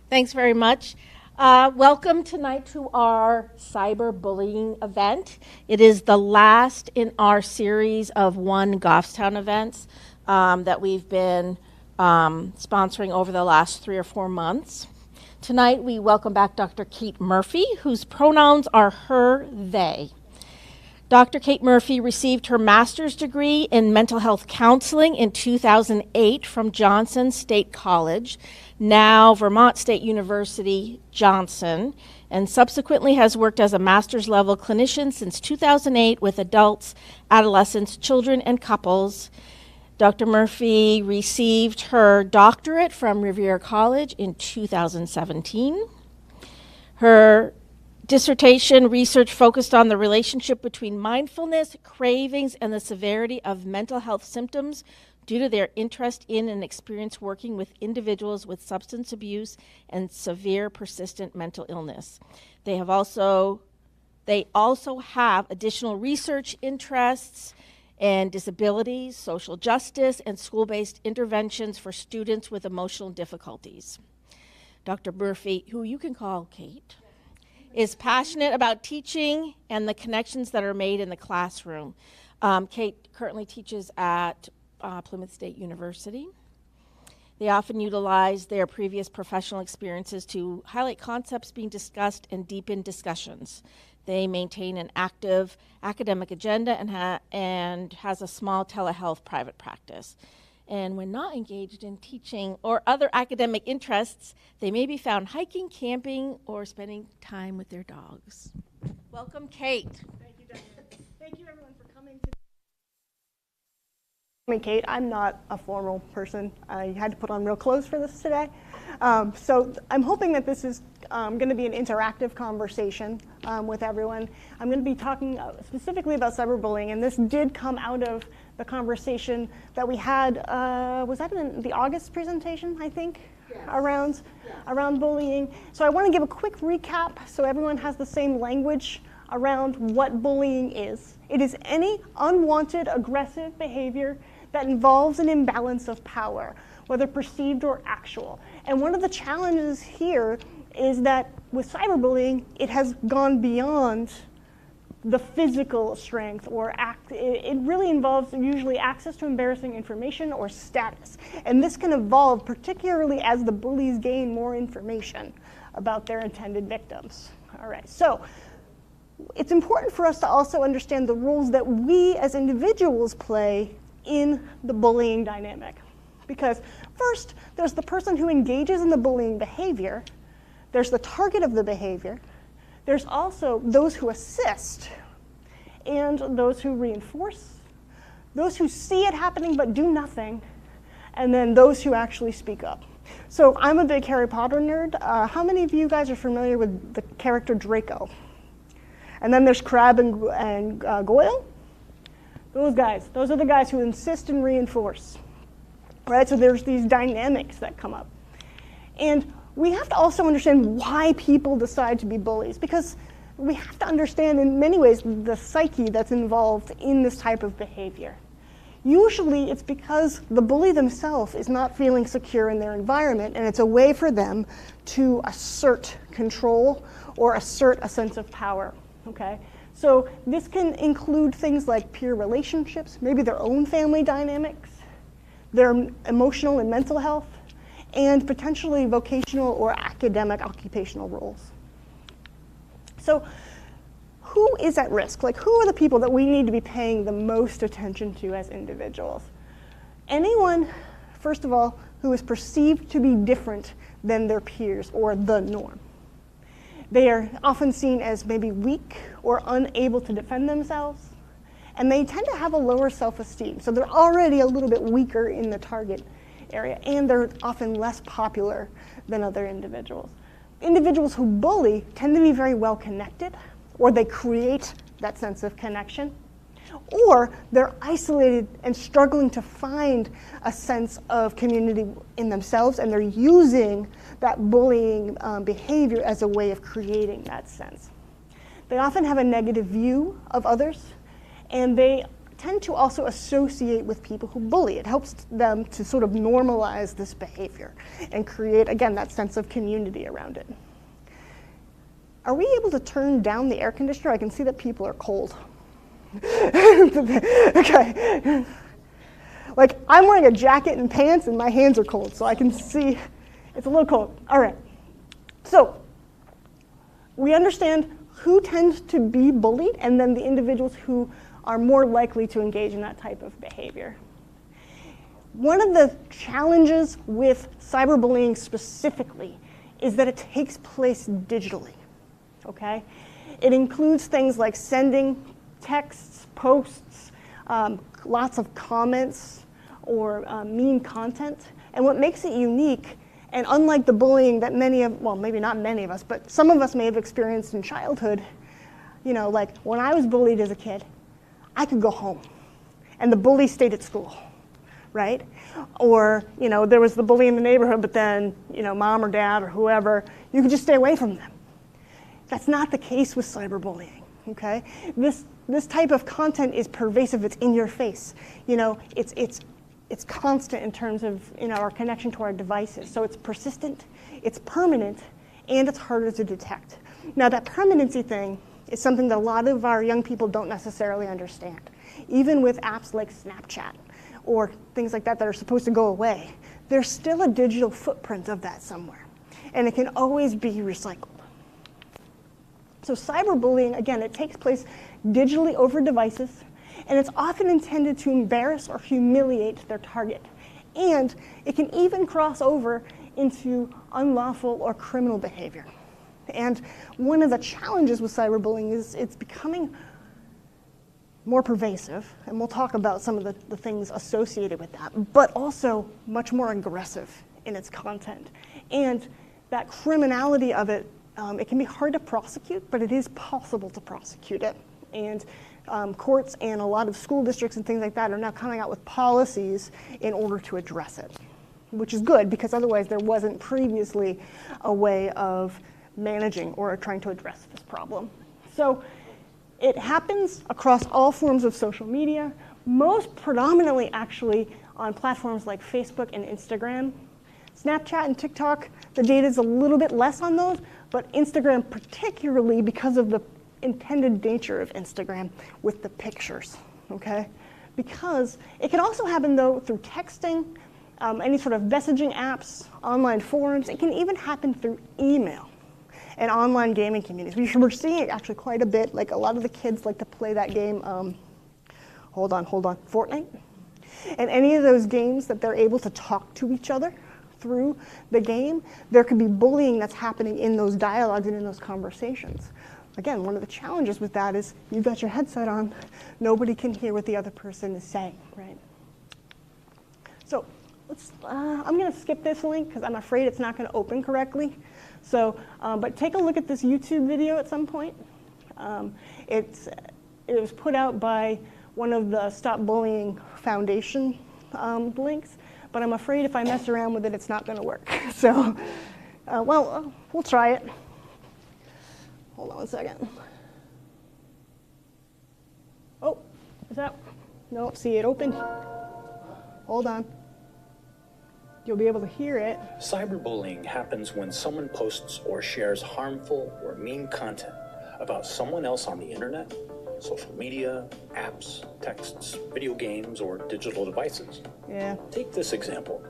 Thanks very much. Welcome tonight to our cyberbullying event. It is the last in our series of One Goffstown events that we've been sponsoring over the last 3 or 4 months. Tonight we welcome back Dr. Kate Murphy, whose pronouns are her, they. Dr. Kate Murphy received her master's degree in mental health counseling in 2008 from Johnson State College, now Vermont State University, Johnson, and subsequently has worked as a master's level clinician since 2008 with adults, adolescents, children, and couples. Dr. Murphy received her doctorate from Revere College in 2017. Her dissertation research focused on the relationship between mindfulness, cravings, and the severity of mental health symptoms due to their interest in and experience working with individuals with substance abuse and severe persistent mental illness. They also have additional research interests in disabilities, social justice, and school-based interventions for students with emotional difficulties. Dr. Murphy, who you can call Kate, is passionate about teaching and the connections that are made in the classroom. Kate currently teaches at Plymouth State University. They often utilize their previous professional experiences to highlight concepts being discussed and deepen discussions. They maintain an active academic agenda and has a small telehealth private practice. And when not engaged in teaching or other academic interests, they may be found hiking, camping, or spending time with their dogs. Welcome, Kate. Thank you, Diane. Thank you, everyone, for coming today. I'm Kate. I'm not a formal person. I had to put on real clothes for this today. So I'm hoping that this is going to be an interactive conversation with everyone. I'm going to be talking specifically about cyberbullying, and this did come out of the conversation that we had, was that in the August presentation, I think? Yes. Around bullying. So I want to give a quick recap so everyone has the same language around what bullying is. It is any unwanted aggressive behavior that involves an imbalance of power, whether perceived or actual. And one of the challenges here is that with cyberbullying, it has gone beyond the physical strength or it really involves usually access to embarrassing information or status. And this can evolve particularly as the bullies gain more information about their intended victims. All right, so it's important for us to also understand the roles that we as individuals play in the bullying dynamic. Because first, there's the person who engages in the bullying behavior, there's the target of the behavior, there's also those who assist and those who reinforce, those who see it happening but do nothing, and then those who actually speak up. So I'm a big Harry Potter nerd. How many of you guys are familiar with the character Draco? And then there's Crabbe and Goyle. Those guys, those are the guys who insist and reinforce. Right, so there's these dynamics that come up. And we have to also understand why people decide to be bullies, because we have to understand in many ways the psyche that's involved in this type of behavior. Usually it's because the bully themselves is not feeling secure in their environment, and it's a way for them to assert control or assert a sense of power, okay? So this can include things like peer relationships, maybe their own family dynamics, their emotional and mental health, and potentially vocational or academic occupational roles. So who is at risk? Like, who are the people that we need to be paying the most attention to as individuals? Anyone, first of all, who is perceived to be different than their peers or the norm. They are often seen as maybe weak or unable to defend themselves, and they tend to have a lower self-esteem. So they're already a little bit weaker in the target area, and they're often less popular than other individuals. Individuals who bully tend to be very well connected, or they create that sense of connection, or they're isolated and struggling to find a sense of community in themselves, and they're using that bullying behavior as a way of creating that sense. They often have a negative view of others, and they tend to also associate with people who bully. It helps them to sort of normalize this behavior and create, again, that sense of community around it. Are we able to turn down the air conditioner? I can see that people are cold. Okay. Like, I'm wearing a jacket and pants and my hands are cold, so I can see it's a little cold. All right. So we understand who tends to be bullied and then the individuals who are more likely to engage in that type of behavior. One of the challenges with cyberbullying specifically is that it takes place digitally, okay? It includes things like sending texts, posts, lots of comments, or mean content. And what makes it unique, and unlike the bullying that many of, well, maybe not many of us, but some of us may have experienced in childhood, you know, like when I was bullied as a kid, I could go home, and the bully stayed at school, right? Or, you know, there was the bully in the neighborhood, but then, you know, mom or dad or whoever, you could just stay away from them. That's not the case with cyberbullying, okay? This type of content is pervasive, it's in your face. You know, it's constant in terms of, you know, our connection to our devices. So it's persistent, it's permanent, and it's harder to detect. Now that permanency thing is something that a lot of our young people don't necessarily understand. Even with apps like Snapchat or things like that that are supposed to go away, there's still a digital footprint of that somewhere, and it can always be recycled. So cyberbullying, again, it takes place digitally over devices, and it's often intended to embarrass or humiliate their target. And it can even cross over into unlawful or criminal behavior. And one of the challenges with cyberbullying is it's becoming more pervasive, and we'll talk about some of the things associated with that, but also much more aggressive in its content. And that criminality of it, it can be hard to prosecute, but it is possible to prosecute it. And courts and a lot of school districts and things like that are now coming out with policies in order to address it, which is good because otherwise there wasn't previously a way of managing or trying to address this problem. So it happens across all forms of social media, most predominantly actually on platforms like Facebook and Instagram. Snapchat and TikTok, the data is a little bit less on those, but Instagram particularly because of the intended nature of Instagram with the pictures, okay? Because it can also happen though through texting, any sort of messaging apps, online forums. It can even happen through email and online gaming communities. We're seeing it actually quite a bit. Like a lot of the kids like to play that game, Fortnite. And any of those games that they're able to talk to each other through the game, there could be bullying that's happening in those dialogues and in those conversations. Again, one of the challenges with that is you've got your headset on, nobody can hear what the other person is saying, right? So I'm going to skip this link because I'm afraid it's not going to open correctly. So, but take a look at this YouTube video at some point. It was put out by one of the Stop Bullying Foundation links, but I'm afraid if I mess around with it, it's not going to work. So, we'll try it. Hold on one second. Oh, is that? Nope, see it opened. Hold on. You'll be able to hear it. Cyberbullying happens when someone posts or shares harmful or mean content about someone else on the internet, social media, apps, texts, video games, or digital devices. Yeah. Take this example.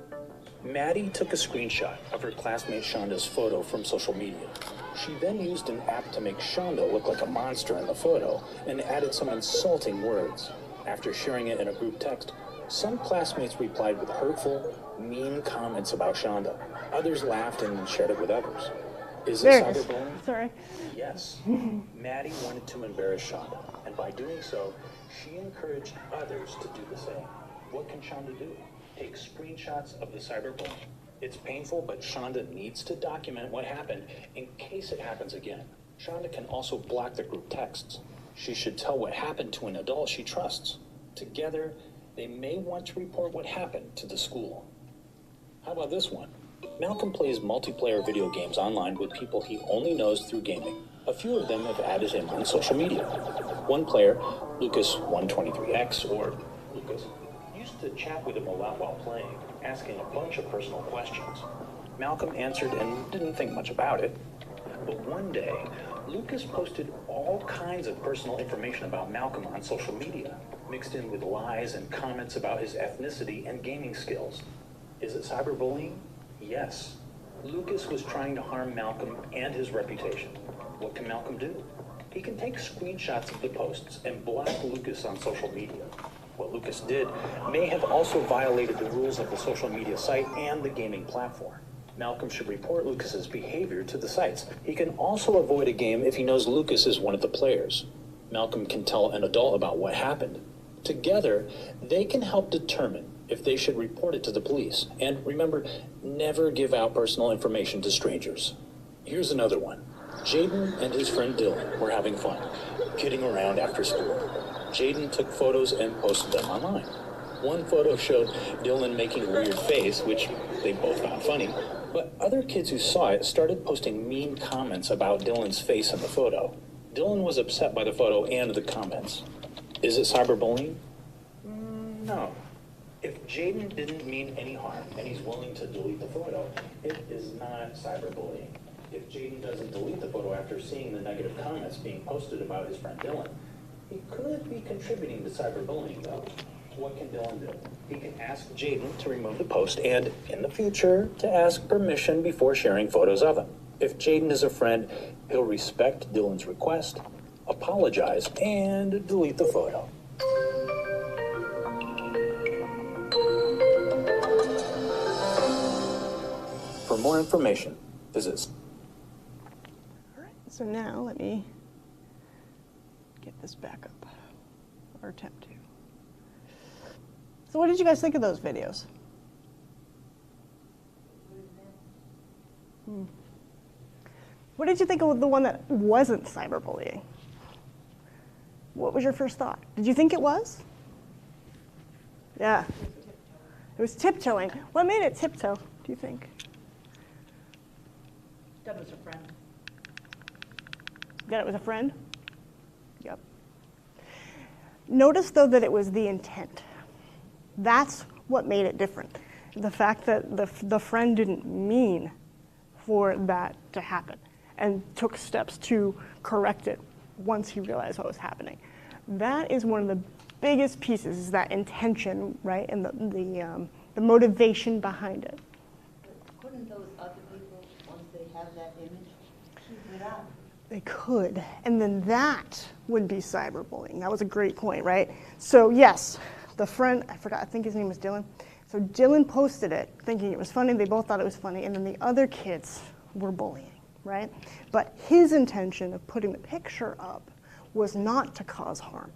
Maddie took a screenshot of her classmate Shonda's photo from social media. She then used an app to make Shonda look like a monster in the photo and added some insulting words. After sharing it in a group text, some classmates replied with hurtful, mean comments about Shonda. Others laughed and shared it with others. Is it cyberbullying? Sorry. Yes. Maddie wanted to embarrass Shonda, and by doing so, she encouraged others to do the same. What can Shonda do? Take screenshots of the cyberbullying. It's painful, but Shonda needs to document what happened in case it happens again. Shonda can also block the group texts. She should tell what happened to an adult she trusts. Together, they may want to report what happened to the school. How about this one? Malcolm plays multiplayer video games online with people he only knows through gaming. A few of them have added him on social media. One player, Lucas123X, or Lucas, used to chat with him a lot while playing, asking a bunch of personal questions. Malcolm answered and didn't think much about it. But one day, Lucas posted all kinds of personal information about Malcolm on social media, mixed in with lies and comments about his ethnicity and gaming skills. Is it cyberbullying? Yes. Lucas was trying to harm Malcolm and his reputation. What can Malcolm do? He can take screenshots of the posts and block Lucas on social media. What Lucas did may have also violated the rules of the social media site and the gaming platform. Malcolm should report Lucas's behavior to the sites. He can also avoid a game if he knows Lucas is one of the players. Malcolm can tell an adult about what happened. Together, they can help determine if they should report it to the police. And remember, never give out personal information to strangers. Here's another one. Jaden and his friend Dylan were having fun, kidding around after school. Jaden took photos and posted them online. One photo showed Dylan making a weird face, which they both found funny, but other kids who saw it started posting mean comments about Dylan's face in the photo. Dylan was upset by the photo and the comments. Is it cyberbullying? No. If Jaden didn't mean any harm and he's willing to delete the photo, it is not cyberbullying. If Jaden doesn't delete the photo after seeing the negative comments being posted about his friend Dylan, he could be contributing to cyberbullying, though. What can Dylan do? He can ask Jaden to remove the post and, in the future, to ask permission before sharing photos of him. If Jaden is a friend, he'll respect Dylan's request, apologize, and delete the photo. For more information, visit. All right, so now let me get this back up, or attempt to. So what did you guys think of those videos? What did you think of the one that wasn't cyberbullying? What was your first thought? Did you think it was? Yeah. It was tiptoeing. What made it tiptoe, do you think? That was a friend. That it was a friend? Yep. Notice, though, that it was the intent. That's what made it different. The fact that the friend didn't mean for that to happen and took steps to correct it once he realized what was happening. That is one of the biggest pieces, is that intention, right, and the motivation behind it. Couldn't those other people, once they have that image, keep it up? They could, and then that would be cyberbullying. That was a great point, right? So yes, the friend, I think his name was Dylan. So Dylan posted it thinking it was funny, they both thought it was funny, and then the other kids were bullying, right? But his intention of putting the picture up was not to cause harm.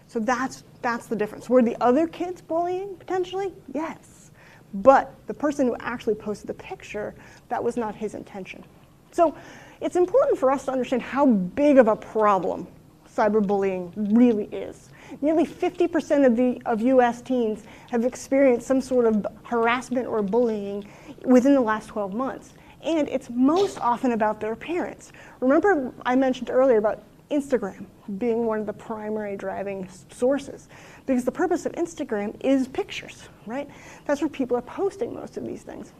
So that's the difference. Were the other kids bullying, potentially? Yes. But the person who actually posted the picture, that was not his intention. So it's important for us to understand how big of a problem cyberbullying really is. Nearly 50% of US teens have experienced some sort of harassment or bullying within the last 12 months. And it's most often about their parents. Remember I mentioned earlier about Instagram being one of the primary driving sources, because the purpose of Instagram is pictures, right? That's where people are posting most of these things.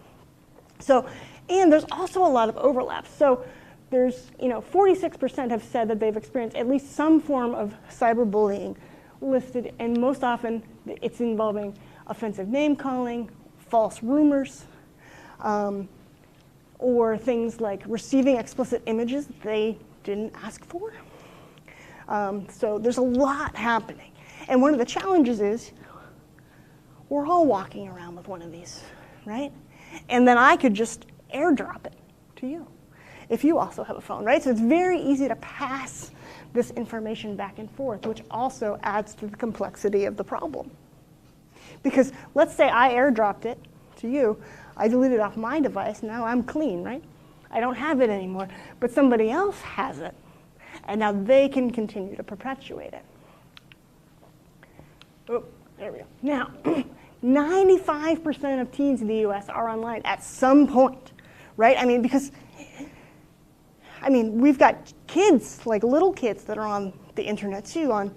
So, and there's also a lot of overlap. So there's, 46% have said that they've experienced at least some form of cyberbullying listed, and most often it's involving offensive name calling, false rumors, or things like receiving explicit images they didn't ask for. So there's a lot happening. And one of the challenges is we're all walking around with one of these, right? And then I could just airdrop it to you if you also have a phone, right? So it's very easy to pass this information back and forth, which also adds to the complexity of the problem. Because let's say I airdropped it to you, I deleted it off my device, now I'm clean, right? I don't have it anymore, but somebody else has it, and now they can continue to perpetuate it. Oh, there we go. Now, 95% of teens in the US are online at some point, right? I mean, because I mean, we've got kids, like little kids that are on the internet too, on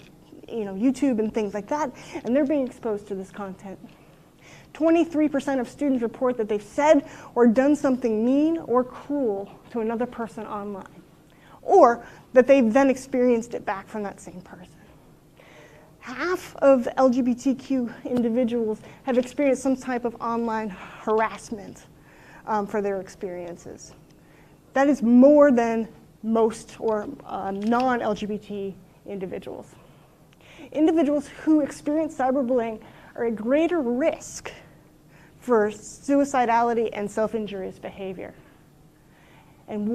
YouTube and things like that, and they're being exposed to this content. 23% of students report that they've said or done something mean or cruel to another person online, or that they've then experienced it back from that same person. Half of LGBTQ individuals have experienced some type of online harassment for their experiences. That is more than most or non-LGBT individuals. Individuals who experience cyberbullying are at greater risk for suicidality and self-injurious behavior. And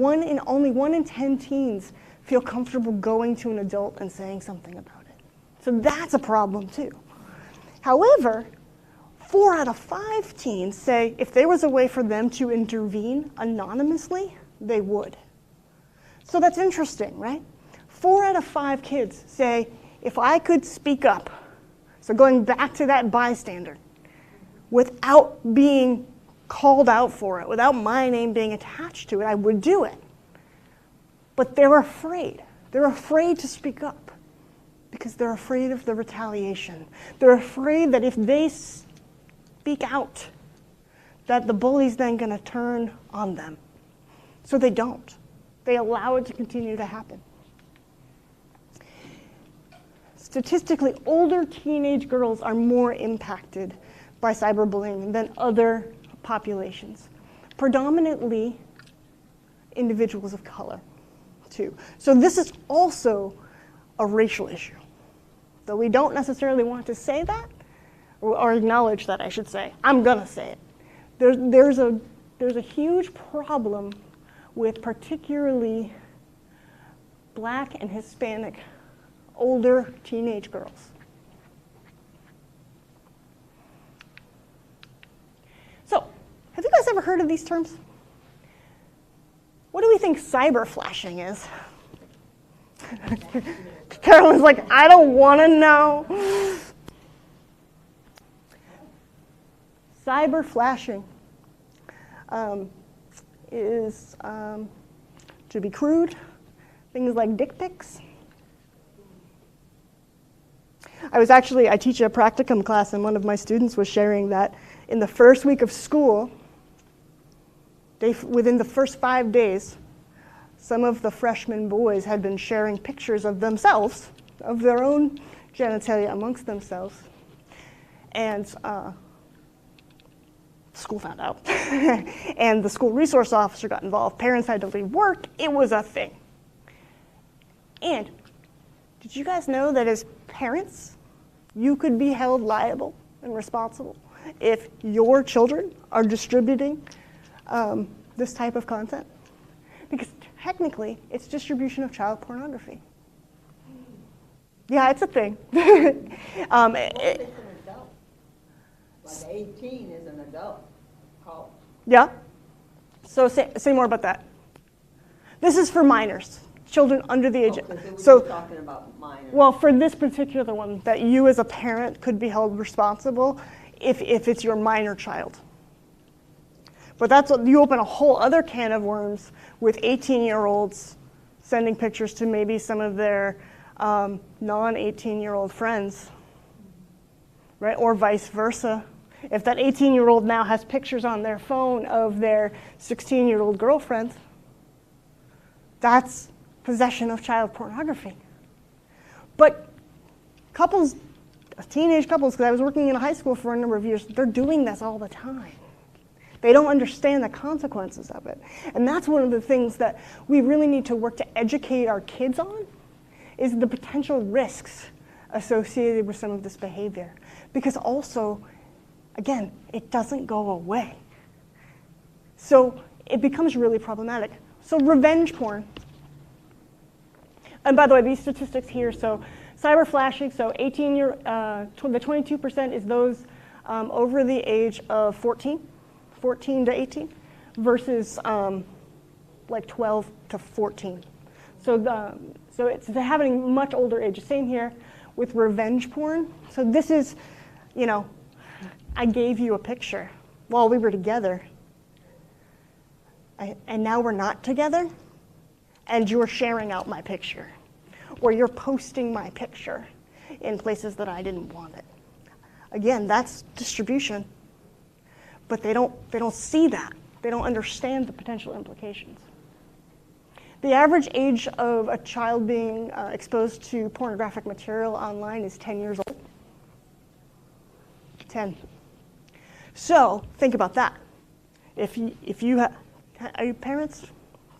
only 1 in 10 teens feel comfortable going to an adult and saying something about it. So that's a problem too. However, 4 out of 5 teens say if there was a way for them to intervene anonymously, they would. So that's interesting, right? 4 out of 5 kids say, if I could speak up, so going back to that bystander, without being called out for it, without my name being attached to it, I would do it. But they're afraid. They're afraid to speak up because they're afraid of the retaliation. They're afraid that if they speak out, that the bully's then going to turn on them. So they don't. They allow it to continue to happen. Statistically, older teenage girls are more impacted by cyberbullying than other populations, predominantly individuals of color, too. So this is also a racial issue. Though we don't necessarily want to say that, or acknowledge that, I should say. I'm gonna say it. There's a huge problem with particularly Black and Hispanic older teenage girls. So, have you guys ever heard of these terms? What do we think cyber flashing is? Carolyn's like, I don't want to know. Cyber flashing is, to be crude, things like dick pics. I teach a practicum class, and one of my students was sharing that in the first week of school, within the first 5 days, some of the freshman boys had been sharing pictures of themselves, of their own genitalia amongst themselves. And school found out. And the school resource officer got involved. Parents had to leave work. It was a thing. And did you guys know that as parents, you could be held liable and responsible if your children are distributing this type of content? Because technically, it's distribution of child pornography. Yeah, it's a thing. It's an adult. Like 18 is an adult. Call. Yeah? So say more about that. This is for minors, children under the age. So we're talking about minors. Well, for this particular one, that you as a parent could be held responsible if it's your minor child. But you open a whole other can of worms with 18-year-olds sending pictures to maybe some of their non-18-year-old friends, right? Or vice versa. If that 18-year-old now has pictures on their phone of their 16-year-old girlfriend, that's possession of child pornography. But teenage couples, because I was working in a high school for a number of years, they're doing this all the time. They don't understand the consequences of it. And that's one of the things that we really need to work to educate our kids on, is the potential risks associated with some of this behavior. Because also, again, it doesn't go away. So it becomes really problematic. So revenge porn. And by the way, these statistics here, so cyber flashing, so the 22% is those over the age of 14 to 18, versus like 12 to 14. So it's happening much older age. Same here with revenge porn. So this is, I gave you a picture while we were together, and now we're not together. and you're sharing out my picture, or you're posting my picture in places that I didn't want it. Again, that's distribution, but they don't see that. They don't understand the potential implications. The average age of a child being exposed to pornographic material online is 10 years old. 10. So think about that. If you are you parents?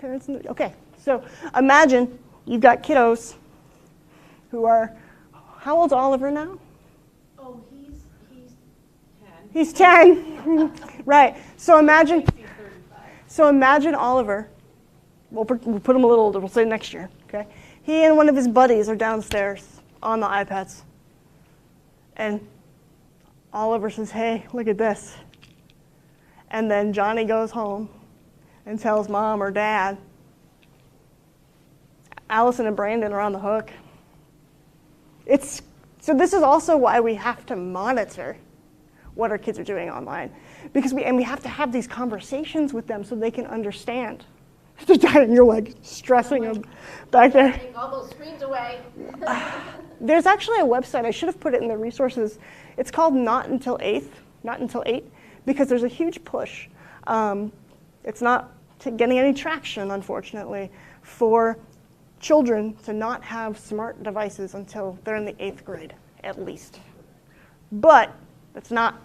Okay. So imagine you've got kiddos who are, how old's Oliver now? Oh, he's 10. He's 10. Right. So imagine Oliver. We'll put him a little older. We'll say next year. Okay. He and one of his buddies are downstairs on the iPads, and Oliver says, "Hey, look at this." And then Johnny goes home and tells mom or dad. Allison and Brandon are on the hook. So this is also why we have to monitor what our kids are doing online, because we have to have these conversations with them so they can understand. You're like stressing them back there. Take all those screens away. There's actually a website, I should have put it in the resources. It's called Not Until 8, because there's a huge push. It's not getting any traction, unfortunately, for children to not have smart devices until they're in the 8th grade, at least. But it's not,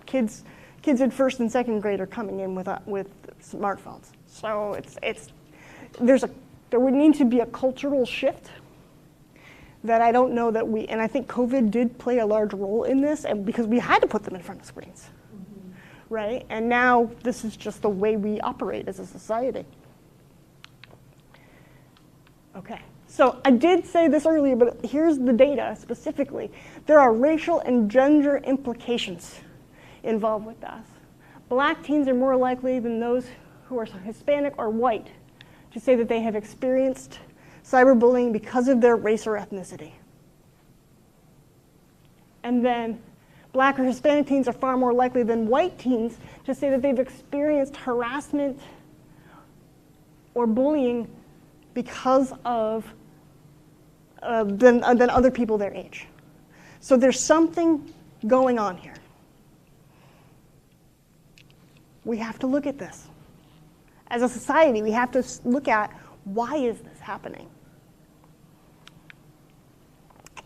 kids in 1st and 2nd grade are coming in with smartphones. So there would need to be a cultural shift that I don't know that and I think COVID did play a large role in this, and because we had to put them in front of screens, right? And now this is just the way we operate as a society. Okay, so I did say this earlier, but here's the data specifically. There are racial and gender implications involved with this. Black teens are more likely than those who are Hispanic or white to say that they have experienced cyberbullying because of their race or ethnicity. And then Black or Hispanic teens are far more likely than white teens to say that they've experienced harassment or bullying because of than other people their age. So there's something going on here. We have to look at this. As a society, we have to look at, why is this happening?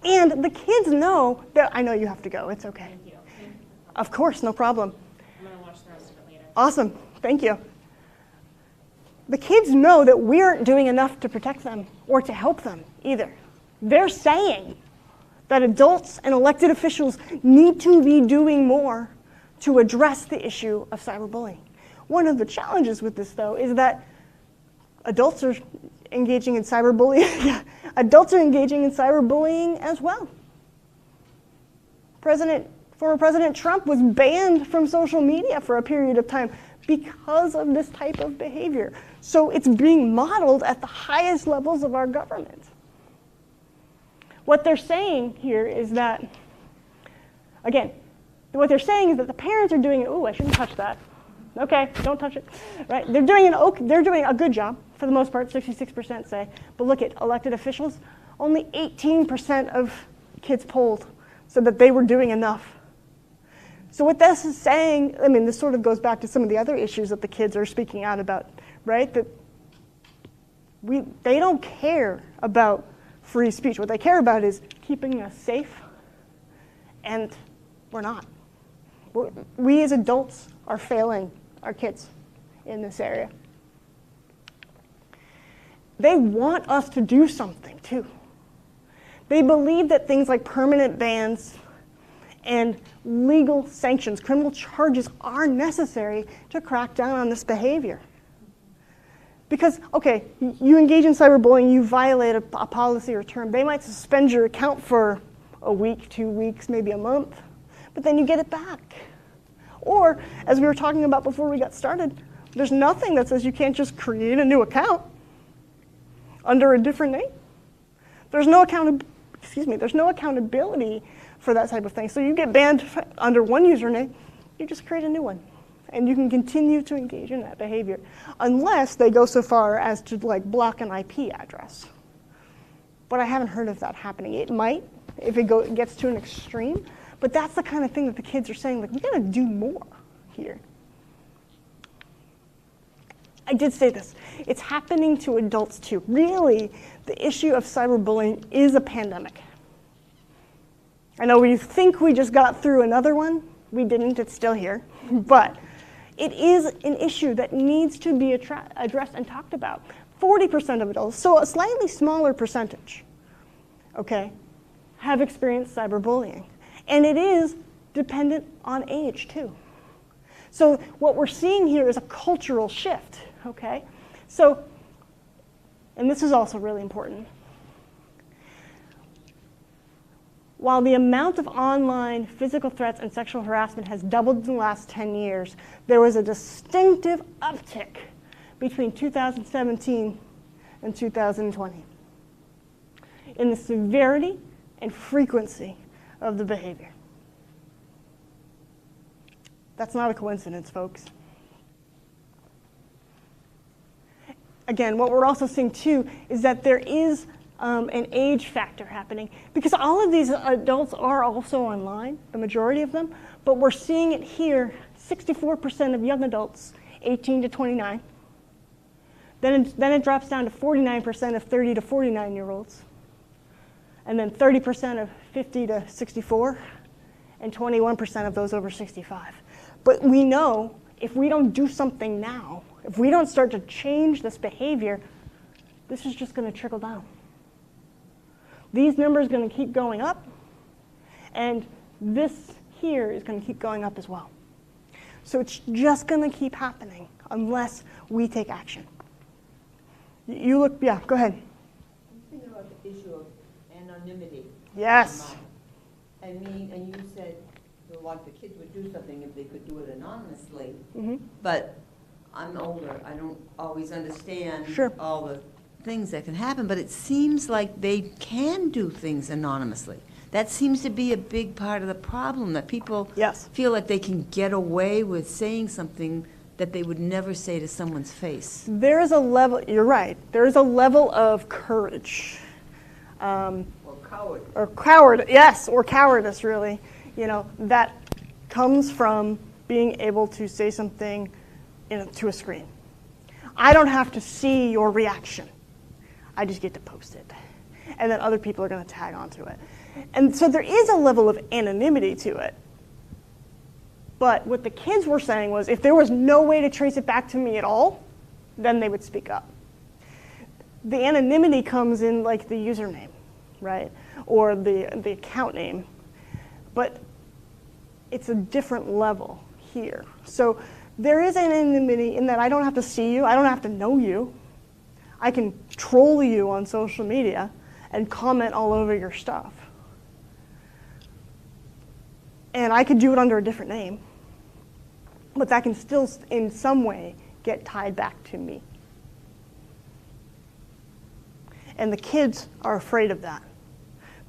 And the kids know that, I know you have to go, it's okay. Thank you. Of course, no problem. I'm going to watch the rest of it later. Awesome, thank you. The kids know that we aren't doing enough to protect them or to help them either. They're saying that adults and elected officials need to be doing more to address the issue of cyberbullying. One of the challenges with this, though, is that adults are engaging in cyberbullying. Adults are engaging in cyberbullying as well. Former President Trump was banned from social media for a period of time because of this type of behavior. So it's being modeled at the highest levels of our government. What they're saying here is that, again, what they're saying is that the parents are doing, ooh, I shouldn't touch that. Okay, don't touch it. Right? They're doing a good job for the most part. 66% say. But look at elected officials. Only 18% of kids polled said that they were doing enough. So what this is saying, this sort of goes back to some of the other issues that the kids are speaking out about, right? That they don't care about free speech. What they care about is keeping us safe, and we're not. We as adults are failing our kids in this area. They want us to do something too. They believe that things like permanent bans and legal sanctions, criminal charges, are necessary to crack down on this behavior. Because, okay, you engage in cyberbullying, you violate a policy or term, they might suspend your account for a week, 2 weeks, maybe a month, but then you get it back. Or, as we were talking about before we got started, there's nothing that says you can't just create a new account under a different name. There's no accountability for that type of thing. So you get banned under one username, you just create a new one And you can continue to engage in that behavior unless they go so far as to like block an IP address. But I haven't heard of that happening. It might if it gets to an extreme, but that's the kind of thing that the kids are saying, like, we gotta do more here. I did say this. It's happening to adults too. Really, the issue of cyberbullying is a pandemic. I know we think we just got through another one. We didn't, it's still here. But it is an issue that needs to be addressed and talked about. 40% of adults, so a slightly smaller percentage, okay, have experienced cyberbullying. And it is dependent on age too. So what we're seeing here is a cultural shift, okay? So, and this is also really important. While the amount of online physical threats and sexual harassment has doubled in the last 10 years, there was a distinctive uptick between 2017 and 2020 in the severity and frequency of the behavior. That's not a coincidence, folks. Again, what we're also seeing too is that there is an age factor happening, because all of these adults are also online, the majority of them, but we're seeing it here, 64% of young adults, 18 to 29. Then it drops down to 49% of 30 to 49-year-olds, and then 30% of 50 to 64, and 21% of those over 65. But we know if we don't do something now, if we don't start to change this behavior, this is just going to trickle down. These numbers are going to keep going up, and this here is going to keep going up as well. So it's just going to keep happening unless we take action. You look, yeah, go ahead. I'm thinking about the issue of anonymity. Yes. I mean, and you said, like, the kids would do something if they could do it anonymously. Mm-hmm. But I'm older. I don't always understand Sure. all the things that can happen, but it seems like they can do things anonymously. That seems to be a big part of the problem, that people Yes. feel like they can get away with saying something that they would never say to someone's face. There is a level, you're right, there is a level of courage. Or coward. Or coward, yes, or cowardice, really, that comes from being able to say something to a screen. I don't have to see your reaction. I just get to post it. And then other people are going to tag onto it. And so there is a level of anonymity to it. But what the kids were saying was, if there was no way to trace it back to me at all, then they would speak up. The anonymity comes in like the username, right? Or the account name. But it's a different level here. So there is anonymity in that I don't have to see you, I don't have to know you. I can troll you on social media and comment all over your stuff. And I could do it under a different name, but that can still, in some way, get tied back to me. And the kids are afraid of that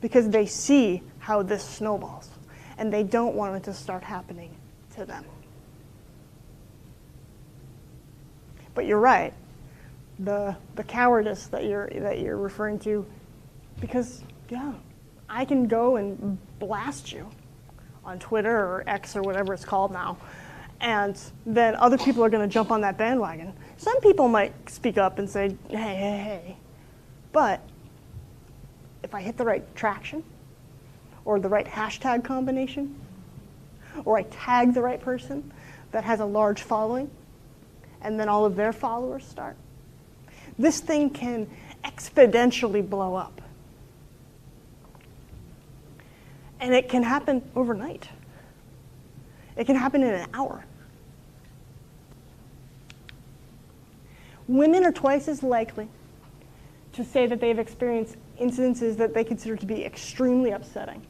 because they see how this snowballs, and they don't want it to start happening to them. But you're right, the cowardice that you're referring to, because yeah, I can go and blast you on Twitter or X or whatever it's called now, and then other people are going to jump on that bandwagon. Some people might speak up and say, hey, but if I hit the right traction or the right hashtag combination, or I tag the right person that has a large following, and then all of their followers start, this thing can exponentially blow up. And it can happen overnight. It can happen in an hour. Women are twice as likely to say that they've experienced incidences that they consider to be extremely upsetting.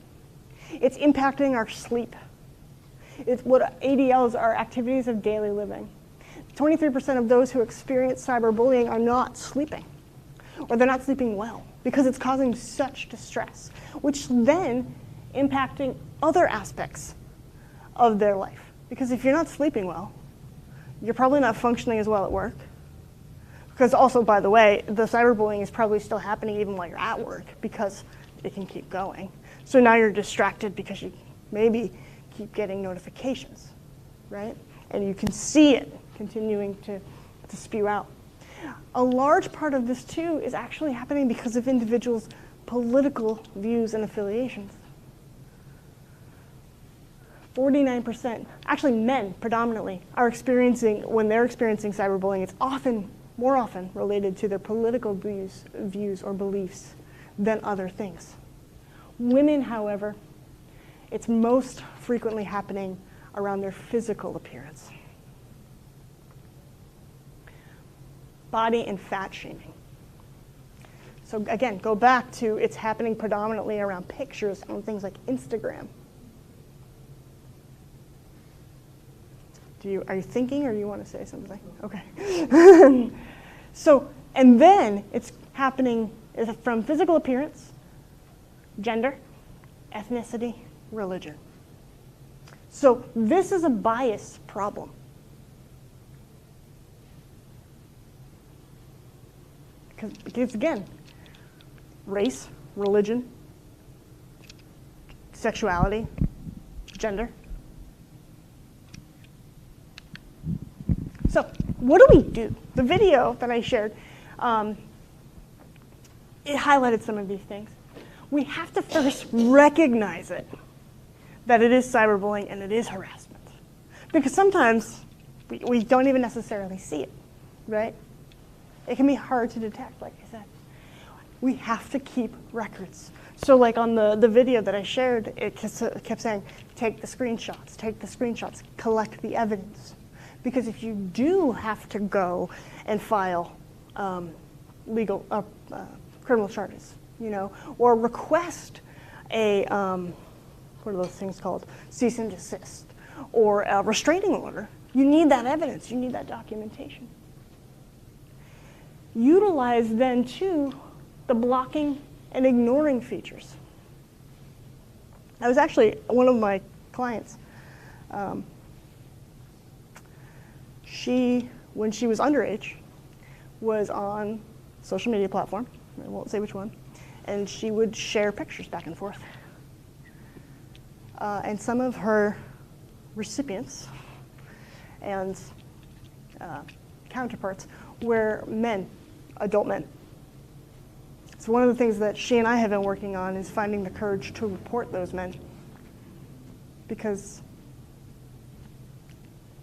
It's impacting our sleep. It's what ADLs are, activities of daily living. 23% of those who experience cyberbullying are not sleeping, or they're not sleeping well, because it's causing such distress, which then impacting other aspects of their life. Because if you're not sleeping well, you're probably not functioning as well at work. Because also, by the way, the cyberbullying is probably still happening even while you're at work because it can keep going. So now you're distracted because you maybe keep getting notifications, right? And you can see it continuing to spew out. A large part of this, too, is actually happening because of individuals' political views and affiliations. 49%, actually men predominantly, are experiencing, when they're experiencing cyberbullying, it's more often related to their political views or beliefs than other things. Women, however, it's most frequently happening around their physical appearance. Body and fat shaming. So again, go back to it's happening predominantly around pictures on things like Instagram. Are you thinking or you want to say something? Okay. So, and then it's happening from physical appearance, gender, ethnicity, religion. So this is a bias problem. Because again, race, religion, sexuality, gender. So what do we do? The video that I shared, it highlighted some of these things. We have to first recognize it, that it is cyberbullying and it is harassment. Because sometimes we don't even necessarily see it, right? It can be hard to detect, like I said. We have to keep records. So like on the video that I shared, it kept saying, take the screenshots, collect the evidence. Because if you do have to go and file criminal charges, or request a, what are those things called? Cease and desist, or a restraining order, you need that evidence, you need that documentation. Utilize then too the blocking and ignoring features. That was actually one of my clients. When she was underage, was on social media platform, I won't say which one, and she would share pictures back and forth. And some of her recipients and counterparts were men, adult men. So one of the things that she and I have been working on is finding the courage to report those men. Because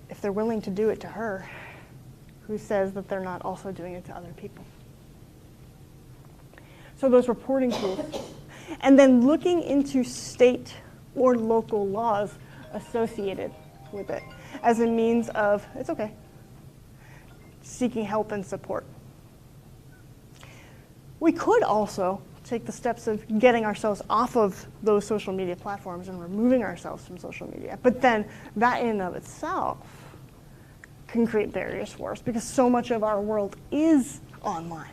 if they're willing to do it to her, who says that they're not also doing it to other people? So those reporting tools. And then looking into state or local laws associated with it as a means of, it's okay, seeking help and support. We could also take the steps of getting ourselves off of those social media platforms and removing ourselves from social media. But then that in and of itself can create barriers for us because so much of our world is online.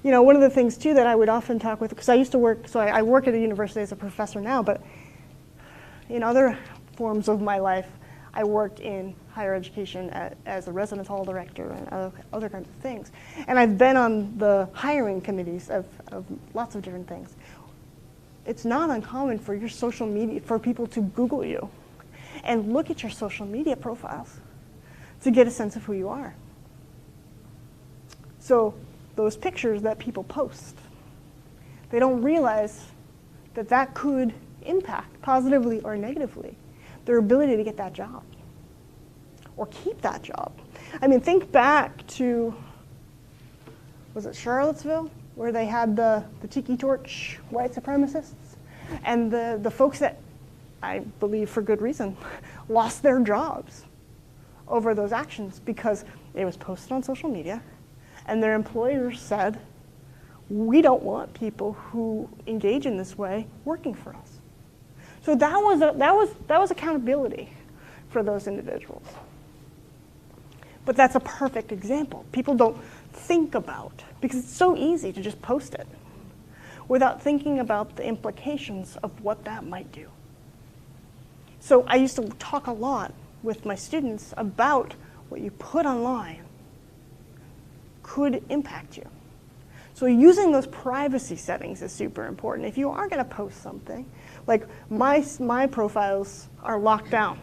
One of the things too that I would often talk with, because I used to work, so I work at a university as a professor now, but in other forms of my life, I worked in higher education as a residence hall director and other kinds of things. And I've been on the hiring committees of lots of different things. It's not uncommon for your social media, for people to Google you and look at your social media profiles to get a sense of who you are. So those pictures that people post, they don't realize that that could impact positively or negatively their ability to get that job or keep that job. I mean, think back to, was it Charlottesville, where they had the Tiki Torch white supremacists? And the folks that, I believe for good reason, lost their jobs over those actions because it was posted on social media and their employers said, we don't want people who engage in this way working for us. So that was accountability for those individuals. But that's a perfect example. People don't think about, because it's so easy to just post it without thinking about the implications of what that might do. So I used to talk a lot with my students about what you put online could impact you. So using those privacy settings is super important. If you are going to post something, like my profiles are locked down.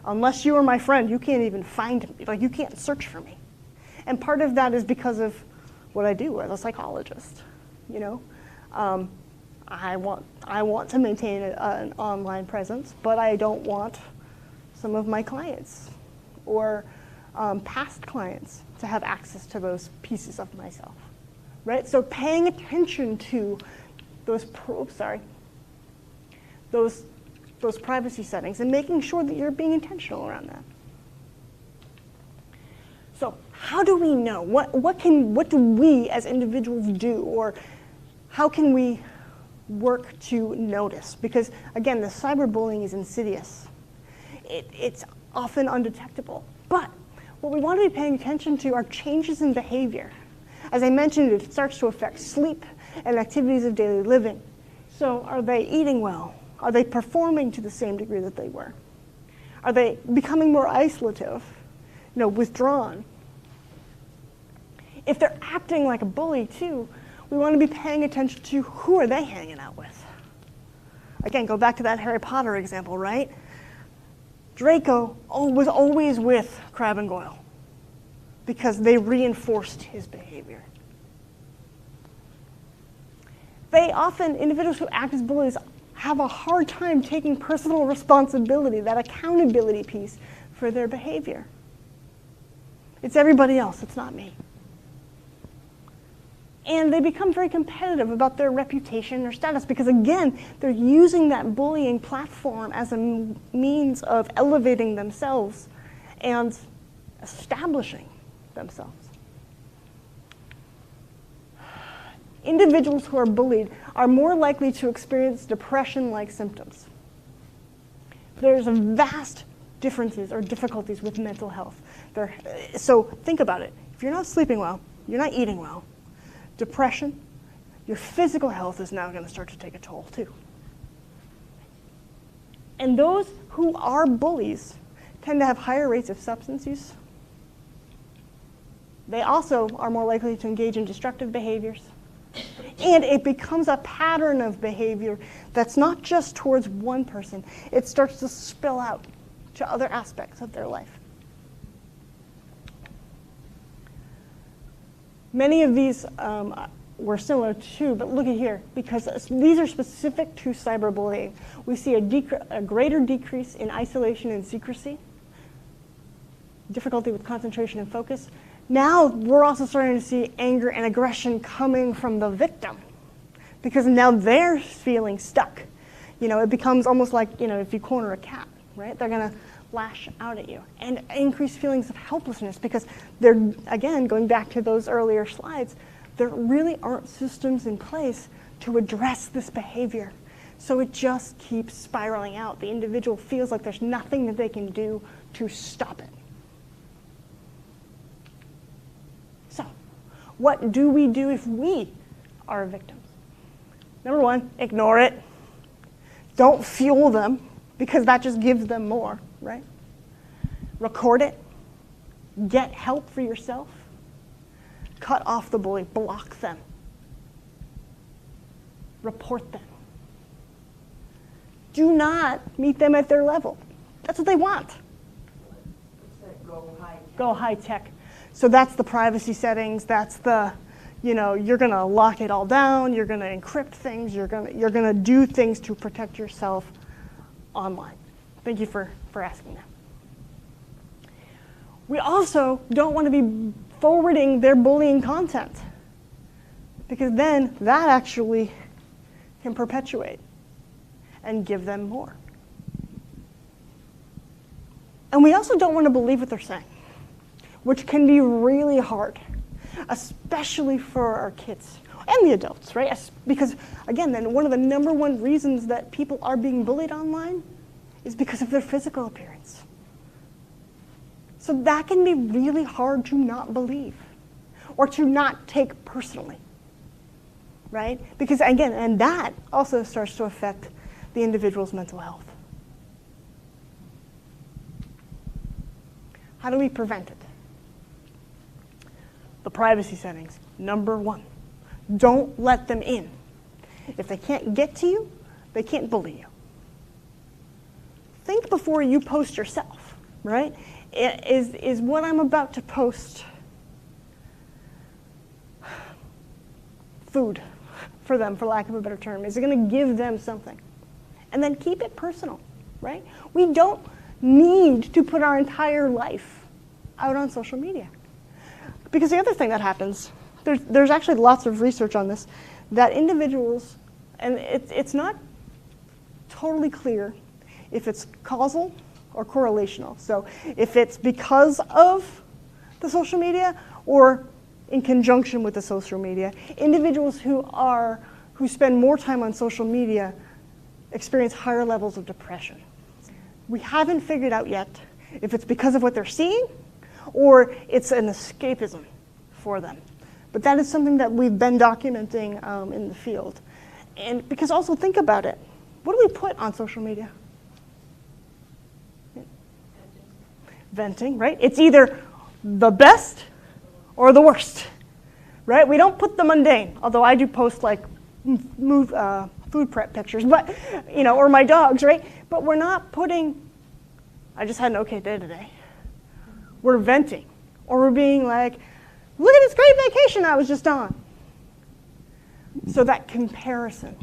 Unless you are my friend, you can't even find me. Like, you can't search for me. And part of that is because of what I do as a psychologist. You know, I want to maintain an online presence, but I don't want some of my clients or past clients to have access to those pieces of myself, right? So paying attention to those privacy settings and making sure that you're being intentional around that. So how do we know? What do we as individuals do, or how can we work to notice? Because again, the cyberbullying is insidious. It's often undetectable. But what we want to be paying attention to are changes in behavior. As I mentioned, it starts to affect sleep and activities of daily living. So are they eating well? Are they performing to the same degree that they were? Are they becoming more isolative, withdrawn? If they're acting like a bully too, we want to be paying attention to who are they hanging out with. Again, go back to that Harry Potter example, right? Draco was always with Crabbe and Goyle because they reinforced his behavior. Individuals who act as bullies have a hard time taking personal responsibility, that accountability piece for their behavior. It's everybody else, it's not me. And they become very competitive about their reputation or status because, again, they're using that bullying platform as a means of elevating themselves and establishing themselves. Individuals who are bullied are more likely to experience depression-like symptoms. There's vast differences or difficulties with mental health. So think about it. If you're not sleeping well, you're not eating well, depression, your physical health is now going to start to take a toll too. And those who are bullies tend to have higher rates of substance use. They also are more likely to engage in destructive behaviors. And it becomes a pattern of behavior that's not just towards one person. It starts to spill out to other aspects of their life. Many of these were similar too, but look at here, because these are specific to cyberbullying. We see a greater decrease in isolation and secrecy, difficulty with concentration and focus. Now we're also starting to see anger and aggression coming from the victim, because now they're feeling stuck. It becomes almost like, if you corner a cat, right? They're going to lash out at you, and increased feelings of helplessness because they're, again, going back to those earlier slides, there really aren't systems in place to address this behavior. So it just keeps spiraling out. The individual feels like there's nothing that they can do to stop it. So what do we do if we are victims? Number one, ignore it. Don't fuel them, because that just gives them more, right? Record it. Get help for yourself. Cut off the bully. Block them. Report them. Do not meet them at their level. That's what they want. Go high tech. So that's the privacy settings. That's the, you're going to lock it all down. You're going to encrypt things. You're going to do things to protect yourself online. Thank you for asking that. We also don't want to be forwarding their bullying content, because then that actually can perpetuate and give them more. And we also don't want to believe what they're saying, which can be really hard, especially for our kids and the adults, right? Because, again, then one of the number one reasons that people are being bullied online is because of their physical appearance. So that can be really hard to not believe or to not take personally, right? Because, again, and that also starts to affect the individual's mental health. How do we prevent it? The privacy settings, number 1. Don't let them in. If they can't get to you, they can't bully you. Think before you post yourself, right? Is what I'm about to post food for them, for lack of a better term? Is it going to give them something? And then keep it personal, right? We don't need to put our entire life out on social media. Because the other thing that happens, there's actually lots of research on this, that individuals, and it's not totally clear if it's causal or correlational. So if it's because of the social media or in conjunction with the social media, individuals who spend more time on social media experience higher levels of depression. We haven't figured out yet if it's because of what they're seeing or it's an escapism for them. But that is something that we've been documenting in the field. And because also think about it, what do we put on social media? Venting, right? It's either the best or the worst, right? We don't put the mundane, although I do post like food prep pictures, but or my dogs, right? But we're not putting, I just had an okay day today. We're venting, or we're being like, look at this great vacation I was just on. So that comparison,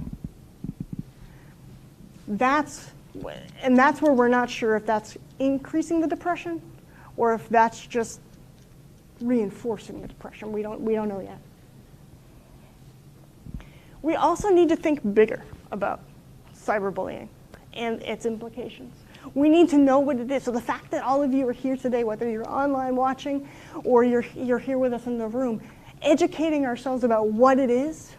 that's where we're not sure if that's increasing the depression or if that's just reinforcing the depression. We don't know yet. We also need to think bigger about cyberbullying and its implications. We need to know what it is. So the fact that all of you are here today, whether you're online watching or you're here with us in the room, educating ourselves about what it is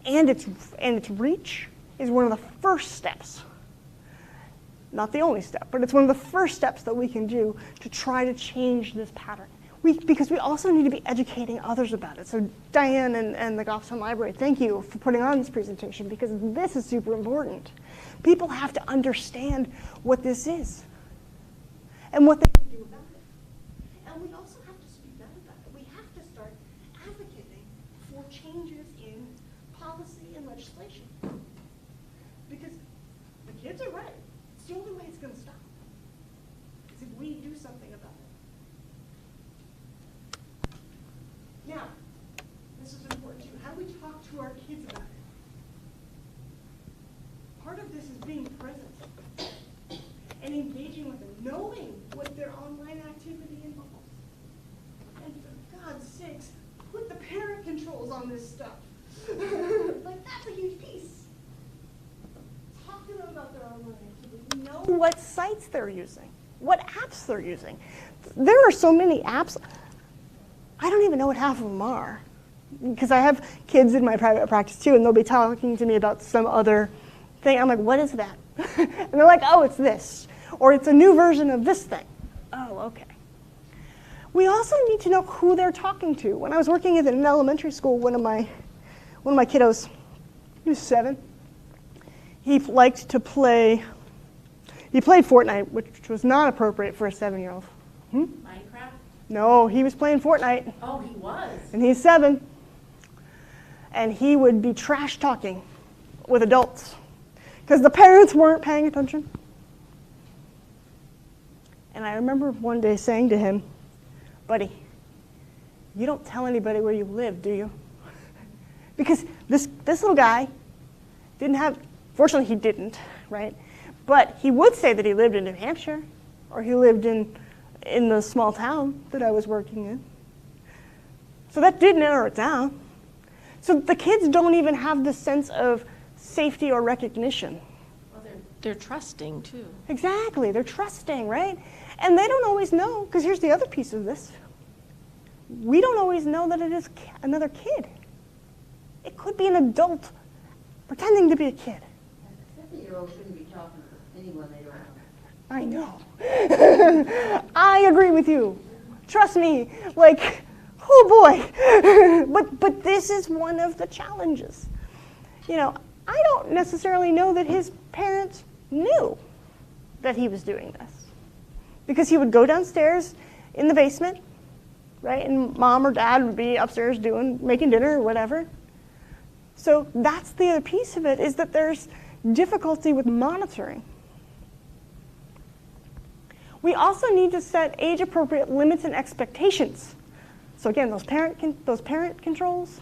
and its reach is one of the first steps. Not the only step, but it's one of the first steps that we can do to try to change this pattern. Because we also need to be educating others about it. So Diane and the Goffstown Library, thank you for putting on this presentation because this is super important. People have to understand what this is and what they can do about it. And we also have to speak out about it. We have to start advocating for changes in policy and legislation. Because the kids are right. It's the only way it's going to stop. Is if we do something about it. Now, this is important too. How do we talk to our kids about it? Part of this is being present and engaging with them, knowing what their online activity involves. And for God's sakes, put the parent controls on this stuff. Like, that's a huge piece. Talk to them about their online activity. Know what sites they're using, what apps they're using. There are so many apps. I don't even know what half of them are. Because I have kids in my private practice too, and they'll be talking to me about some other thing. I'm like, what is that? And they're like, oh, it's this. Or it's a new version of this thing. Oh, okay. We also need to know who they're talking to. When I was working at an elementary school, one of my kiddos, he was 7, he liked to play, he played Fortnite, which was not appropriate for a 7-year-old. Minecraft? No, he was playing Fortnite. Oh, he was. And he's 7. And he would be trash talking with adults because the parents weren't paying attention. And I remember one day saying to him, buddy, you don't tell anybody where you live, do you? Because this little guy didn't have, fortunately he didn't, right? But he would say that he lived in New Hampshire or he lived in the small town that I was working in. So that did narrow it down. So the kids don't even have the sense of safety or recognition. Well, they're trusting too. Exactly, they're trusting, right? And they don't always know, because here's the other piece of this. We don't always know that it is another kid. It could be an adult pretending to be a kid. A 7-year-old shouldn't be talking to anyone they don't know. I know. I agree with you. Trust me, like, oh boy. But this is one of the challenges. I don't necessarily know that his parents knew that he was doing this. Because he would go downstairs in the basement, right? And mom or dad would be upstairs making dinner or whatever. So that's the other piece of it, is that there's difficulty with monitoring. We also need to set age-appropriate limits and expectations. So again, those parent controls.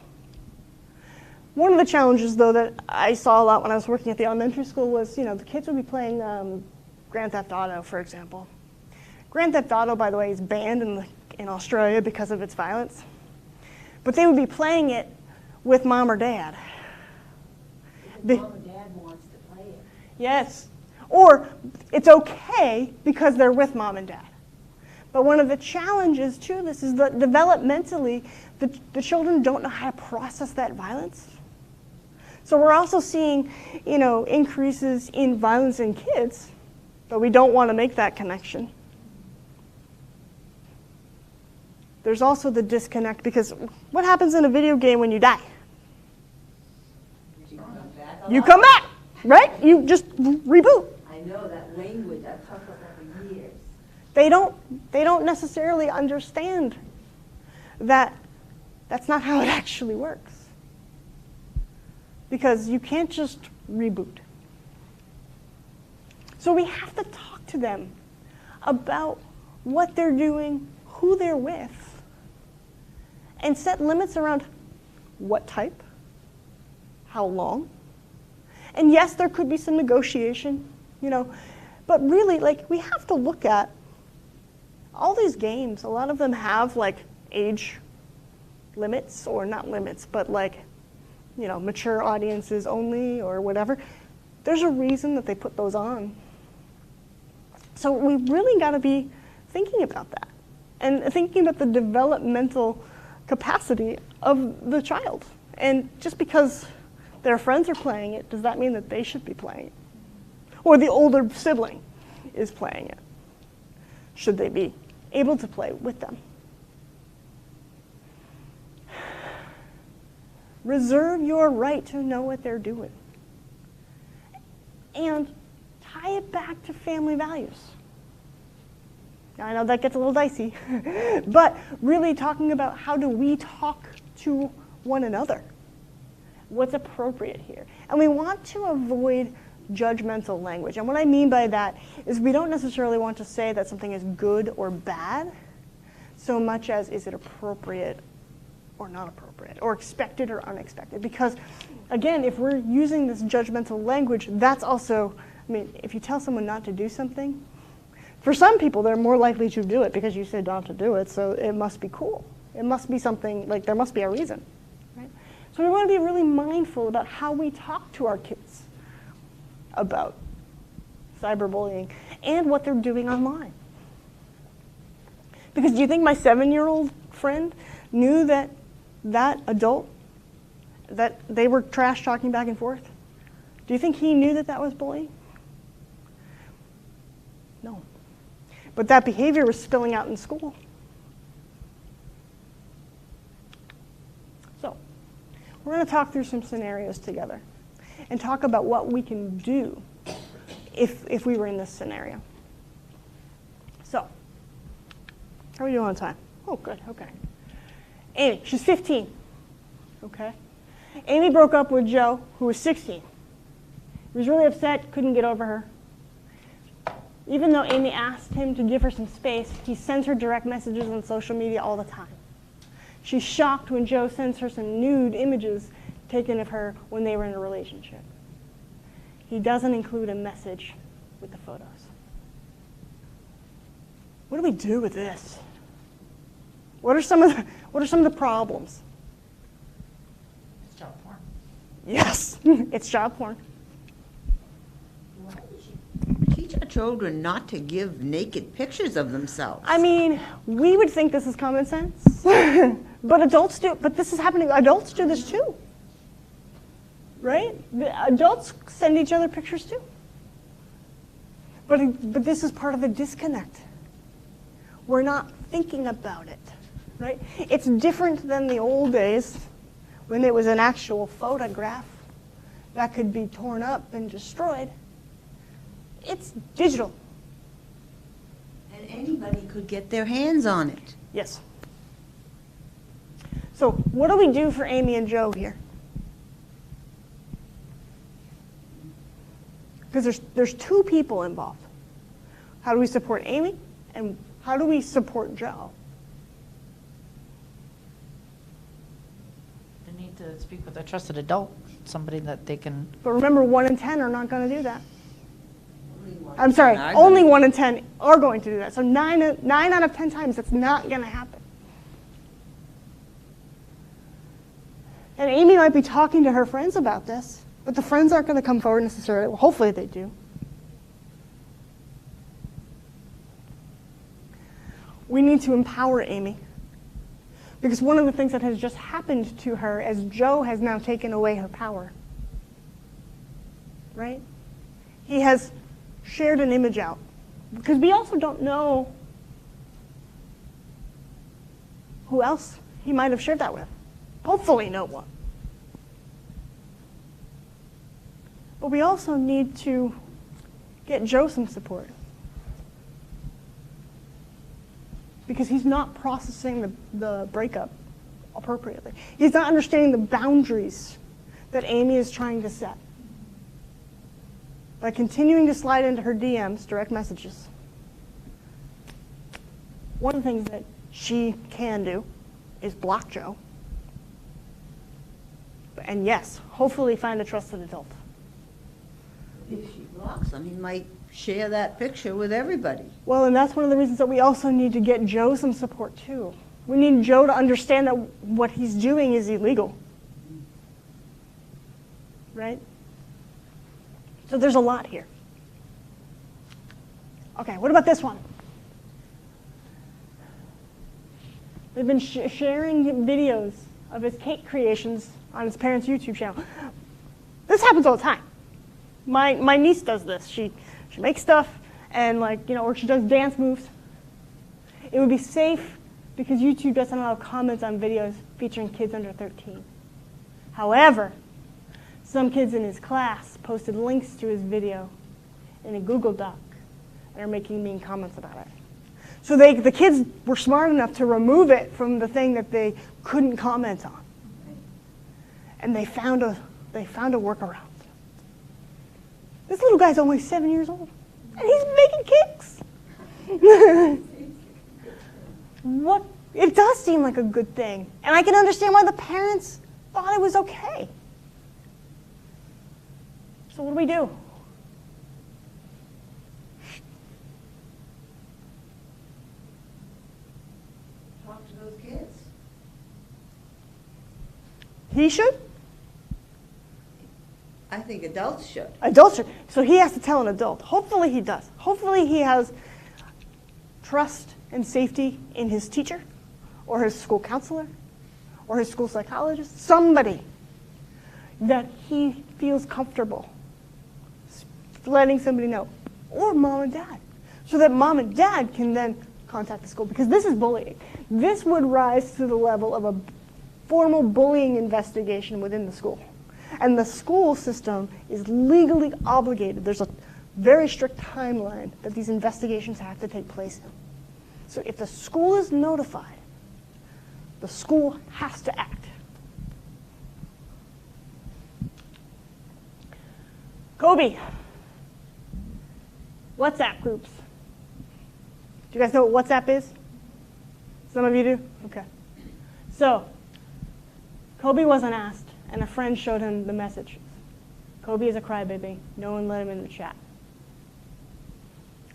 One of the challenges, though, that I saw a lot when I was working at the elementary school was, the kids would be playing Grand Theft Auto, for example. Grand Theft Auto, by the way, is banned in Australia because of its violence. But they would be playing it with mom or dad. Mom or dad wants to play it. Yes. Or it's okay because they're with mom and dad. But one of the challenges to this is that developmentally, the children don't know how to process that violence. So we're also seeing, increases in violence in kids, but we don't want to make that connection. There's also the disconnect, because what happens in a video game when you die? You come back, right? You just reboot. I know that language. I've talked about that for years. They don't necessarily understand that that's not how it actually works. Because you can't just reboot. So we have to talk to them about what they're doing, who they're with, and set limits around what type, how long. And yes, there could be some negotiation, but really, we have to look at all these games. A lot of them have age limits, or not limits, but mature audiences only or whatever. There's a reason that they put those on. So we really got to be thinking about that and thinking about the developmental capacity of the child. And just because their friends are playing it, does that mean that they should be playing it? Or the older sibling is playing it? Should they be able to play with them? Reserve your right to know what they're doing. And tie it back to family values. Now, I know that gets a little dicey, but really talking about how do we talk to one another? What's appropriate here? And we want to avoid judgmental language. And what I mean by that is we don't necessarily want to say that something is good or bad, so much as is it appropriate or not appropriate, or expected or unexpected. Because, again, if we're using this judgmental language, that's also, if you tell someone not to do something, for some people, they're more likely to do it because you said not to do it, so it must be cool. It must be something, there must be a reason. Right? So we want to be really mindful about how we talk to our kids about cyberbullying and what they're doing online. Because do you think my 7-year-old friend knew that adult, that they were trash talking back and forth? Do you think he knew that was bullying? No. But that behavior was spilling out in school. So, we're going to talk through some scenarios together and talk about what we can do if we were in this scenario. So, how are we doing on time? Oh, good, okay. Amy, she's 15, okay? Amy broke up with Joe, who was 16. He was really upset, couldn't get over her. Even though Amy asked him to give her some space, he sends her direct messages on social media all the time. She's shocked when Joe sends her some nude images taken of her when they were in a relationship. He doesn't include a message with the photos. What do we do with this? What are some of the problems? It's child porn. Yes, it's child porn. Why would you teach our children not to give naked pictures of themselves? We would think this is common sense, but adults do. But this is happening. Adults do this too, right? The adults send each other pictures too. But this is part of the disconnect. We're not thinking about it, right? It's different than the old days when it was an actual photograph that could be torn up and destroyed. It's digital. And Anybody could get their hands on it. Yes. So what do we do for Amy and Joe here? Because there's two people involved. How do we support Amy, and how do we support Joe? They need to speak with a trusted adult, somebody that they can, But remember, 1 in 10 are not going to do that. I'm sorry, Are only gonna- 1 in 10 are going to do that. So nine out of 10 times, that's not going to happen. And Amy might be talking to her friends about this, but the friends aren't going to come forward necessarily. Well, hopefully they do. We need to empower Amy. Because one of the things that has just happened to her as Joe has now taken away her power, right? He has shared an image out. Because we also don't know who else he might have shared that with. Hopefully no one. But we also need to get Joe some support. Because he's not processing the breakup appropriately. He's not understanding the boundaries that Amy is trying to set. By continuing to slide into her DMs, direct messages. One of the things that she can do is block Joe. And yes, hopefully find a trusted adult. If she blocks him, he might share that picture with everybody. Well, and that's one of the reasons that we also need to get Joe some support too. We need Joe to understand that what he's doing is illegal. Right? So there's a lot here. Okay, what about this one? They've been sharing videos of his cake creations on his parents' YouTube channel. This happens all the time. My niece does this. She makes stuff and or she does dance moves. It would be safe because YouTube doesn't allow comments on videos featuring kids under 13. However, some kids in his class posted links to his video in a Google Doc and are making mean comments about it. So the kids were smart enough to remove it from the thing that they couldn't comment on. And they found a workaround. This little guy's only 7 years old, and he's making cakes. It does seem like a good thing, and I can understand why the parents thought it was okay. So what do we do? Talk to those kids. He should? I think adults should. Adults should. So he has to tell an adult. Hopefully he does. Hopefully he has trust and safety in his teacher or his school counselor or his school psychologist, somebody that he feels comfortable letting somebody know, or mom and dad, so that mom and dad can then contact the school, because this is bullying. This would rise to the level of a formal bullying investigation within the school. And the school system is legally obligated. There's a very strict timeline that these investigations have to take place in. So if the school is notified, the school has to act. Kobe, WhatsApp groups. Do you guys know what WhatsApp is? Some of you do? Okay. So, Kobe wasn't asked, and a friend showed him the message. Kobe is a crybaby. No one let him in the chat.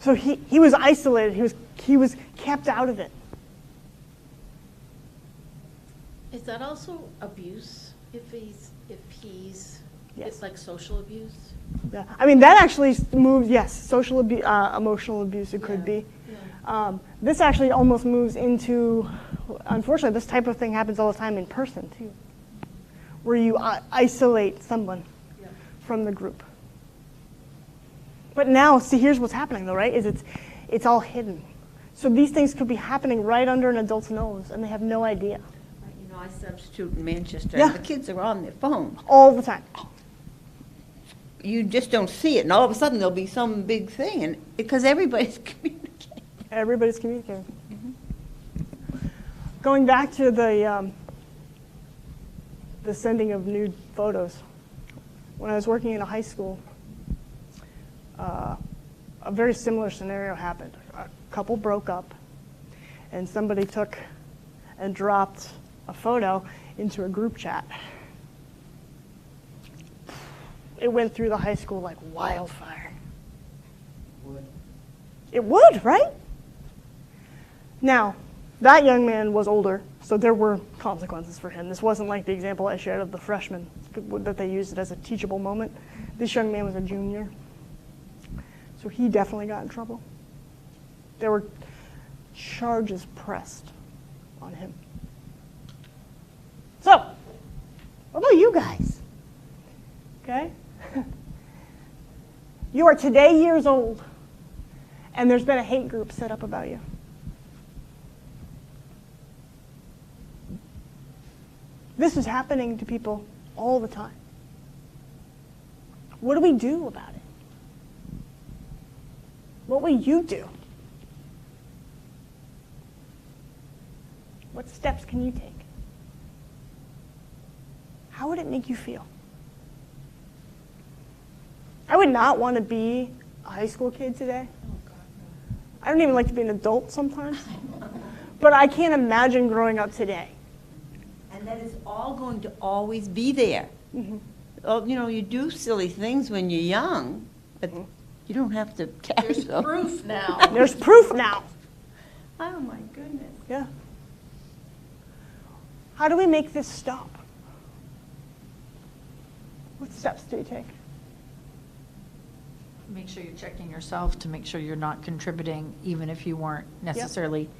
So he was isolated. He was kept out of it. Is that also abuse? If he's Yes. it's like social abuse? Yeah. I mean, that actually moves, yes, social abuse, emotional abuse it could be. Yeah. This actually almost moves into, unfortunately, this type of thing happens all the time in person, too, where you isolate someone from the group. But now, see, here's what's happening, though, right, is it's all hidden. So these things could be happening right under an adult's nose, and they have no idea. You know, I substitute in Manchester, Yeah. and the kids are on their phone. All the time. You just don't see it, and all of a sudden there'll be some big thing, and because everybody's communicating. Everybody's communicating. Going back to the sending of nude photos. When I was working in a high school, a very similar scenario happened. A couple broke up, and somebody took and dropped a photo into a group chat. It went through the high school like wildfire. It would, right? Now, that young man was older, so there were consequences for him. This wasn't like the example I shared of the freshman, that they used it as a teachable moment. This young man was a junior, so he definitely got in trouble. There were charges pressed on him. So, what about you guys? Okay? You are today years old, and there's been a hate group set up about you. This is happening to people all the time. What do we do about it? What will you do? What steps can you take? How would it make you feel? I would not want to be a high school kid today. I don't even like to be an adult sometimes. But I can't imagine growing up today. And that is all going to always be there. Oh, you know, you do silly things when you're young, but you don't have to carry them. Proof now. There's proof now. Oh, my goodness. Yeah. How do we make this stop? What steps do you take? Make sure you're checking yourself to make sure you're not contributing, even if you weren't necessarily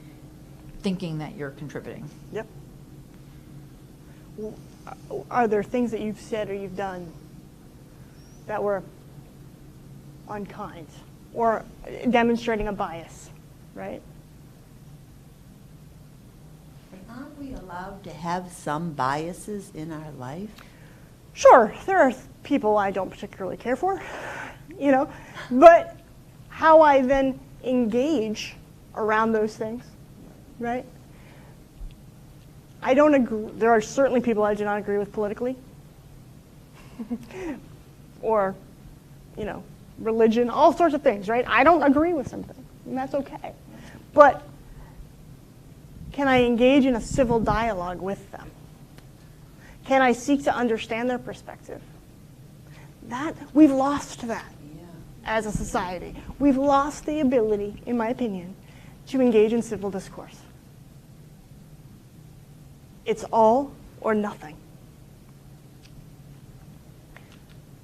thinking that you're contributing. Yep. Are there things that you've said or you've done that were unkind or demonstrating a bias, right? Aren't we allowed to have some biases in our life? Sure, there are people I don't particularly care for, you know, but how I then engage around those things, right? I don't agree. There are certainly people I do not agree with politically, or, you know, religion, all sorts of things, right? I don't agree with something, and that's okay. But can I engage in a civil dialogue with them? Can I seek to understand their perspective? We've lost that as a society. We've lost the ability, in my opinion, to engage in civil discourse. It's all or nothing.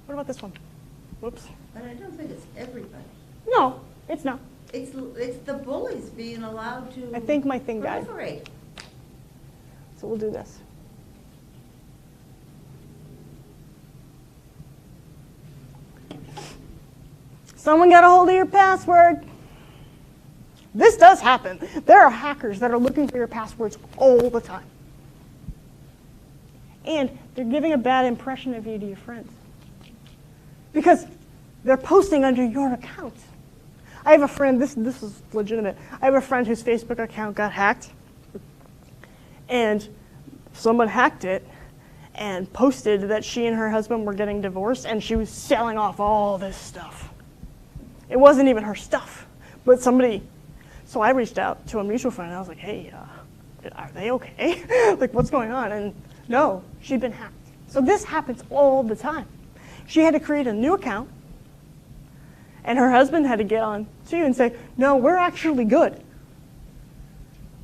What about this one? Whoops. But I don't think it's everybody. No, it's not. It's the bullies being allowed to I think my thing died. proliferate. So we'll do this. Someone got a hold of your password. This does happen. There are hackers that are looking for your passwords all the time. And they're giving a bad impression of you to your friends. Because they're posting under your account. I have a friend, this is legitimate. I have a friend whose Facebook account got hacked. And someone hacked it and posted that she and her husband were getting divorced, and she was selling off all this stuff. It wasn't even her stuff, but somebody. So I reached out to a mutual friend, and I was like, hey, are they okay? Like, what's going on? And no, she'd been hacked. So this happens all the time. She had to create a new account, and her husband had to get on to you and say, no, we're actually good.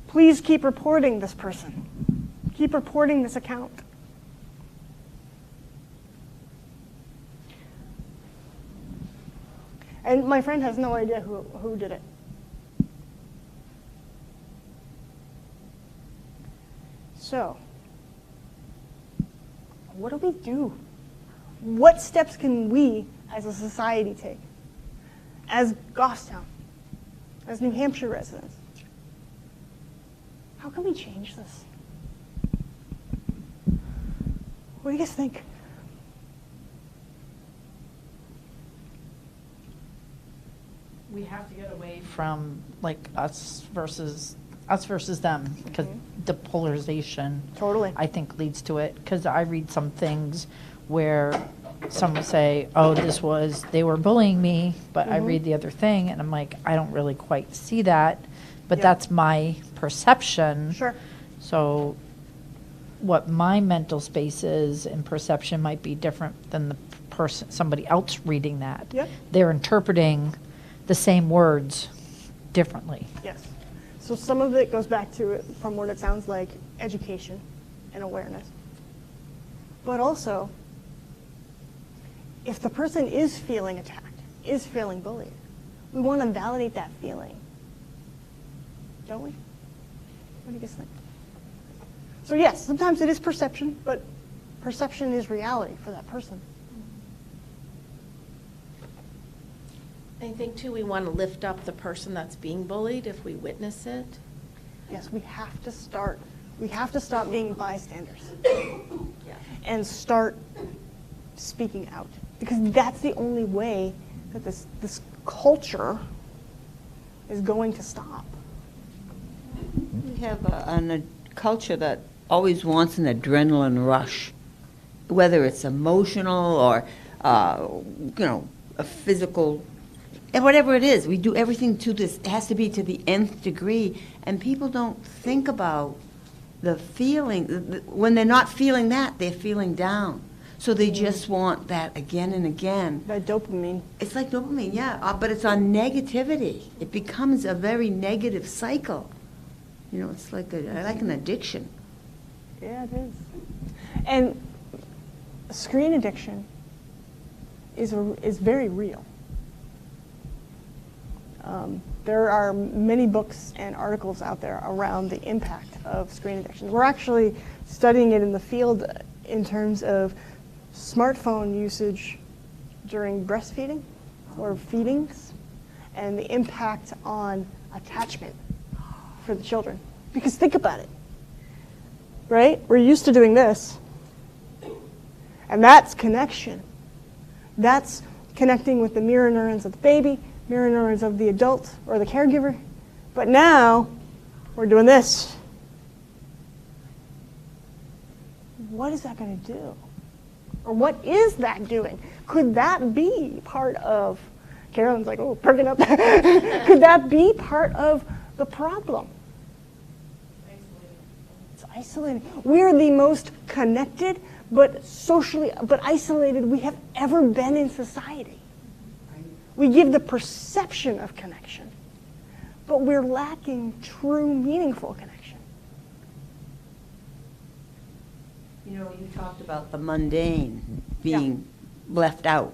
Please keep reporting this person. Keep reporting this account. And my friend has no idea who did it. So, what do we do? What steps can we as a society take? As Goffstown, as New Hampshire residents? How can we change this? What do you guys think? We have to get away from like us versus them, because the polarization. Totally. I think leads to it, because I read some things where some will say, oh, they were bullying me, but I read the other thing, and I'm like, I don't really quite see that, but Yeah. that's my perception. Sure. So what my mental space is and perception might be different than the somebody else reading that. Yep. They're interpreting the same words differently. Yes. So some of it goes back to, from what it sounds like, education and awareness. But also, if the person is feeling attacked, is feeling bullied, we want to validate that feeling. Don't we? What do you guys think? So yes, sometimes it is perception, but perception is reality for that person. I think too, we want to lift up the person that's being bullied if we witness it. Yes, we have to start. We have to stop being bystanders and start speaking out, because that's the only way that this culture is going to stop. We have a culture that always wants an adrenaline rush, whether it's emotional or, a physical, and whatever it is. We do everything to this, it has to be to the nth degree, and people don't think about the feeling. When they're not feeling that, they're feeling down. So they just want that again and again. That dopamine. It's like dopamine, yeah, but it's on negativity. It becomes a very negative cycle. You know, it's like an addiction. Yeah, it is. And screen addiction is very real. There are many books and articles out there around the impact of screen addiction. We're actually studying it in the field in terms of smartphone usage during breastfeeding or feedings, and the impact on attachment for the children. Because think about it, right? We're used to doing this, and that's connection. That's connecting with the mirror neurons of the baby, mirror neurons of the adult or the caregiver. But now we're doing this. What is that going to do? Or what is that doing? Could that be part of, Carolyn's like, oh, perking up. Could that be part of the problem? It's isolating. We're the most connected, but isolated we have ever been in society. We give the perception of connection, but we're lacking true, meaningful connection. You know, you talked about the mundane being left out.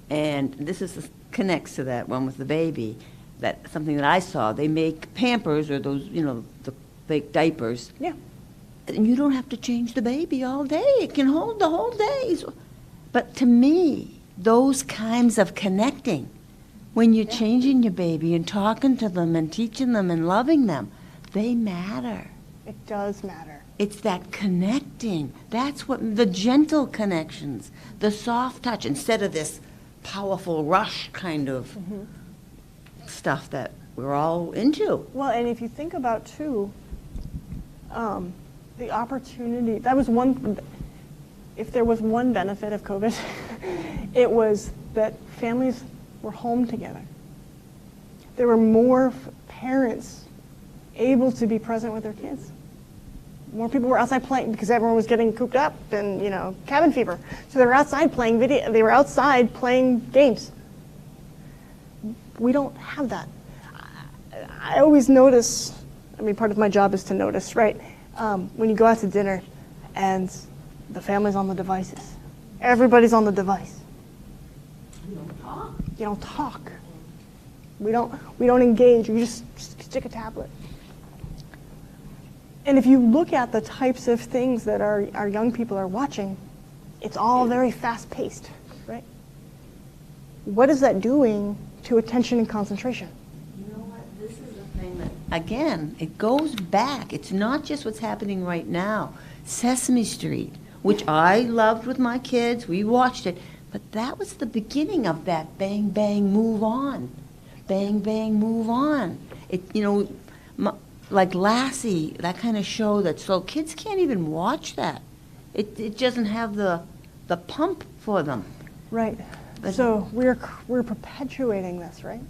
And this connects to that one with the baby, that something that I saw. They make Pampers, or those, the fake diapers. Yeah. And you don't have to change the baby all day. It can hold the whole day. But to me, those kinds of connecting, when you're changing your baby and talking to them and teaching them and loving them, they matter. It does matter. It's that connecting. That's what the gentle connections, the soft touch, instead of this powerful rush kind of stuff that we're all into. Well, and if you think about, too, the opportunity, that was one, if there was one benefit of COVID, it was that families were home together. There were more parents able to be present with their kids. More people were outside playing because everyone was getting cooped up and, cabin fever. So they were outside playing they were outside playing games. We don't have that. I always notice, part of my job is to notice, right? When you go out to dinner and the family's on the devices. Everybody's on the device. You don't talk. We don't engage. You just stick a tablet. And if you look at the types of things that our young people are watching, it's all very fast-paced, right? What is that doing to attention and concentration? You know what? This is the thing that, again, it goes back. It's not just what's happening right now. Sesame Street, which I loved with my kids, we watched it, but that was the beginning of that bang, bang, move on. bang, bang, move on. Like Lassie, that kind of show so kids can't even watch that. It doesn't have the pump for them. Right. But- So we're perpetuating this, right?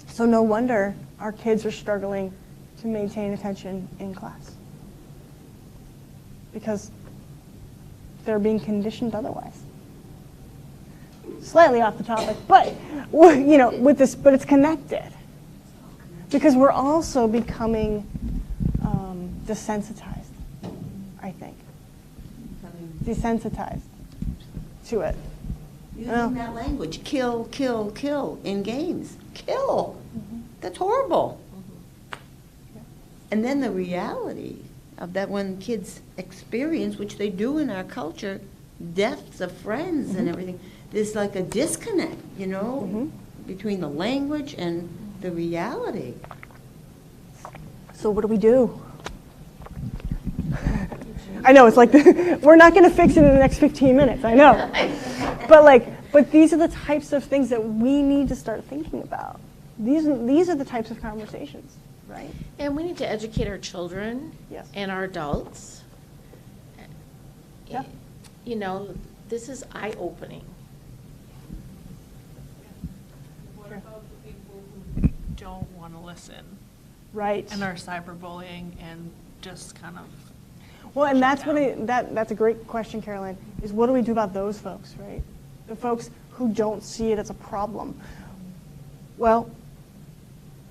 So no wonder our kids are struggling to maintain attention in class, because they're being conditioned otherwise. Slightly off the topic, but with this, but it's connected, because we're also becoming desensitized. I think desensitized to it. Using that language, kill, kill, kill in games. Kill. That's horrible. And then the reality of that when kids experience, which they do in our culture, deaths of friends and everything, there's like a disconnect, between the language and the reality. So what do we do? I know, it's like, we're not going to fix it in the next 15 minutes, I know. But these are the types of things that we need to start thinking about. These are the types of conversations, right? And we need to educate our children Yes. and our adults. Yeah. This is eye-opening. What about the people who don't want to listen Right. and are cyberbullying and just kind of, Well, and shut that's a great question, Caroline, is what do we do about those folks, right? The folks who don't see it as a problem. Well,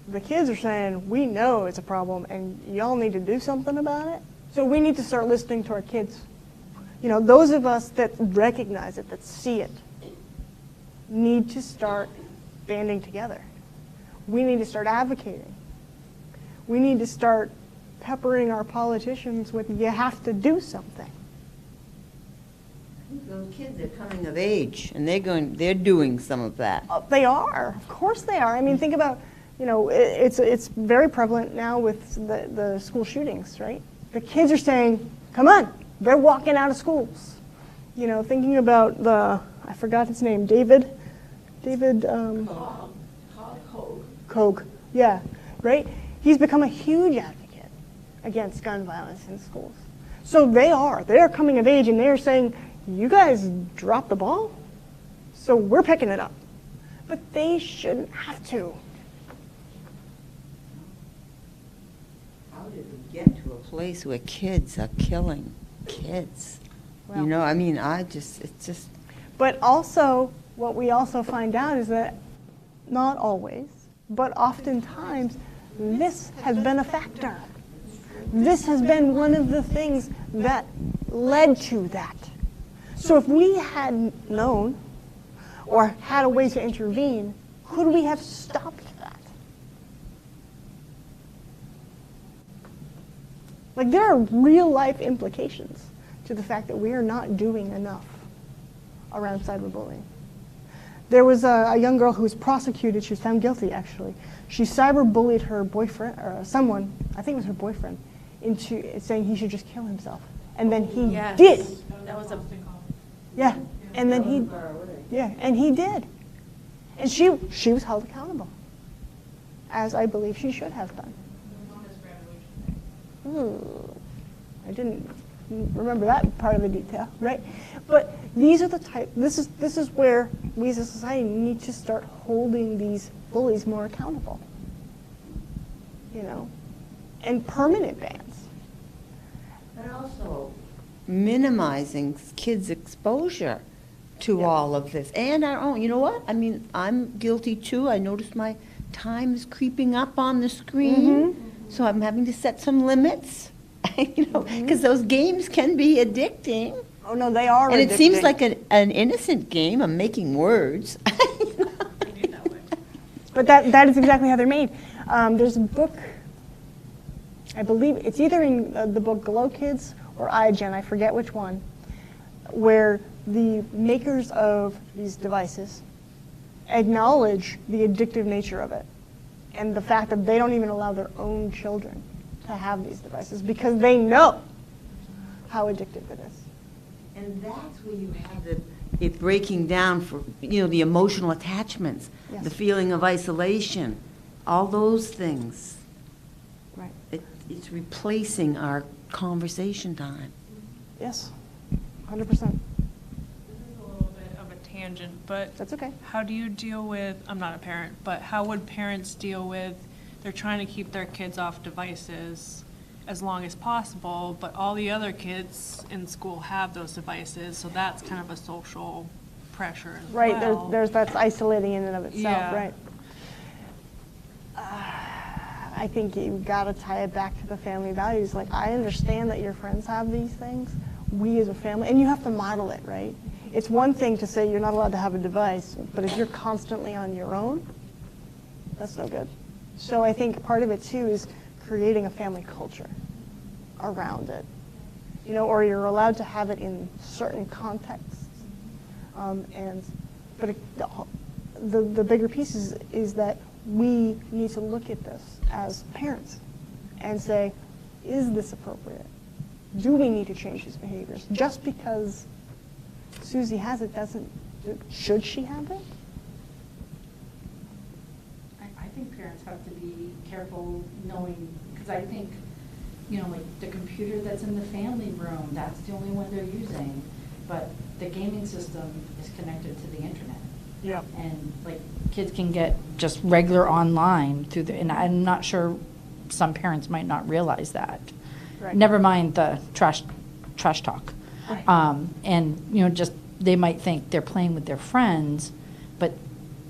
the kids are saying, we know it's a problem and y'all need to do something about it. So we need to start listening to our kids. Those of us that recognize it, that see it, need to start banding together. We need to start advocating. We need to start peppering our politicians with, you have to do something. Those kids are coming of age, and they're doing some of that. They are, of course they are. I mean, think about, it's very prevalent now with the school shootings, right? The kids are saying, come on, they're walking out of schools. Thinking about I forgot his name, David Koch. Yeah, right? He's become a huge advocate against gun violence in schools. So they're coming of age and they're saying, you guys dropped the ball, so we're picking it up. But they shouldn't have to. How did we get to a place where kids are killing kids? Well- it's just. But also, what we also find out is that not always, but oftentimes, this has been a factor. This has been one of the things that led to that. So if we had known or had a way to intervene, could we have stopped that? There are real life implications to the fact that we are not doing enough around cyberbullying. There was a young girl who was prosecuted. She was found guilty, actually. She cyberbullied her boyfriend, or someone, I think it was her boyfriend, into saying he should just kill himself. And then he did. That was a Yeah. And then he did. And she was held accountable, as I believe she should have done. I didn't remember that part of the detail, right? But these are the this is where we as a society need to start holding these bullies more accountable, and permanent bans. But also minimizing kids' exposure to all of this and our own. You know what? I'm guilty too. I notice my time is creeping up on the screen, so I'm having to set some limits. Because those games can be addicting. Oh no, they are. And addicting. it seems like an innocent game. I'm making words. But that is exactly how they're made. There's a book, I believe it's either in the book Glow Kids or iGen, I forget which one, where the makers of these devices acknowledge the addictive nature of it and the fact that they don't even allow their own children to have these devices because they know how addictive it is. And that's where you have it breaking down for, the emotional attachments, Yes. the feeling of isolation, all those things. Right. It's replacing our conversation time. Yes, 100%. This is a little bit of a tangent, but That's okay. how do you deal with, I'm not a parent, but how would parents deal with, they're trying to keep their kids off devices as long as possible, but all the other kids in school have those devices, so that's kind of a social pressure as Right, well. that's isolating in and of itself, Yeah. right? I think you've got to tie it back to the family values. Like, I understand that your friends have these things. We as a family, and you have to model it, right? It's one thing to say you're not allowed to have a device, but if you're constantly on your own, that's no good. So I think part of it too is creating a family culture around it, or you're allowed to have it in certain contexts. But the bigger piece is that we need to look at this as parents and say, is this appropriate? Do we need to change these behaviors? Just because Susie has it should she have it? I think parents have to be careful knowing, because I think, like the computer that's in the family room, that's the only one they're using. But the gaming system is connected to the internet. Yeah. And like kids can get just regular online through and I'm not sure, some parents might not realize that. Right. Never mind the trash talk. Right. And, just, they might think they're playing with their friends, but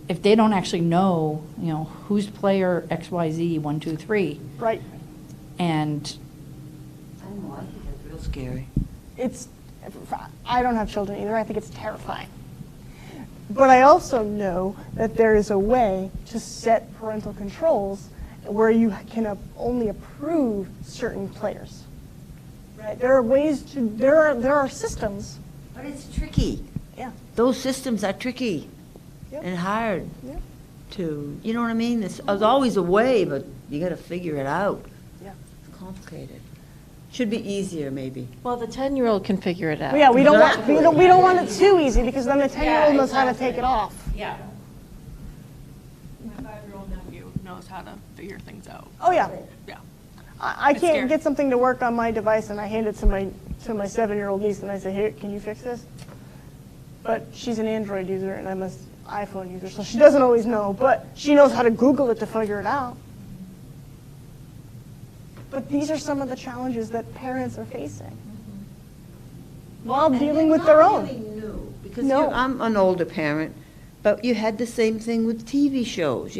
if they don't actually know, who's player XYZ 1, 2, 3, Right. and I don't know, I think that's real scary. I don't have children either. I think it's terrifying. But I also know that there is a way to set parental controls where you can only approve certain players. Right? There are ways to, there are systems. But it's tricky. Yeah. Those systems are tricky Yep. and hard Yeah. to, you know what I mean? There's always a way, but you got to figure it out. Yeah. It's complicated. Should be easier, maybe. Well, the 10-year-old can figure it out. Well, yeah, we don't want Exactly. we don't want it too easy because then the 10-year-old knows how to take it off. yeah. My 5-year-old nephew knows how to figure things out. Oh yeah. Yeah. I It's can't scary. get something to work on my device and I hand it to my 7-year-old niece and I say, here, can you fix this? But she's an Android user and I'm an iPhone user, so she doesn't always know, but she knows how to Google it to figure it out. But these are some of the challenges that parents are facing while dealing with their own. Because No. I'm an older parent, but you had the same thing with TV shows.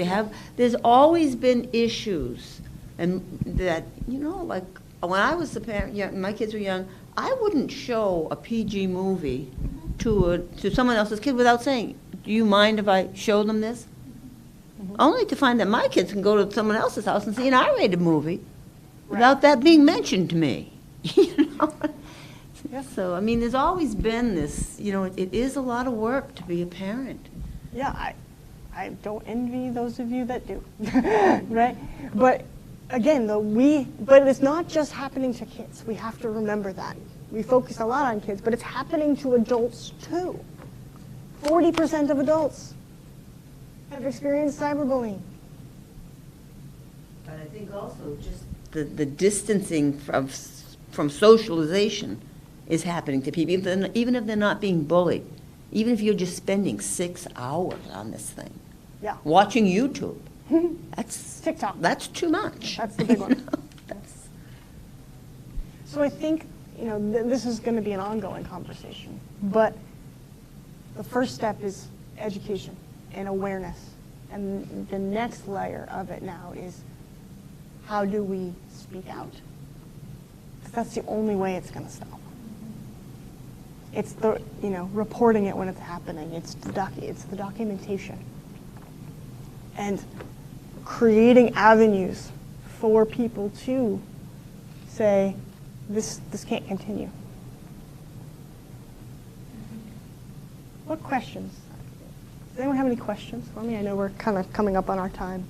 There's always been issues, and that, like, when I was the parent, my kids were young, I wouldn't show a PG movie to someone else's kid without saying, do you mind if I show them this? Only to find that my kids can go to someone else's house and see an R-rated movie without that being mentioned to me. Yeah. So, I mean, there's always been this, it is a lot of work to be a parent. Yeah, I don't envy those of you that do, right? But again, but it's not just happening to kids. We have to remember that. We focus a lot on kids, but it's happening to adults too. 40% of adults have experienced cyberbullying. But I think also just the distancing from socialization is happening to people, even if they're not being bullied, even if you're just spending 6 hours on this thing, Yeah. watching YouTube. That's TikTok. That's too much. That's the big one. You know? That's- So I think, this is going to be an ongoing conversation, but the first step is education and awareness. And the next layer of it now is how do we speak out? 'Cause that's the only way it's going to stop. It's the, reporting it when it's happening. It's the documentation. And creating avenues for people to say, this can't continue. What questions? Does anyone have any questions for me? I know we're kind of coming up on our time.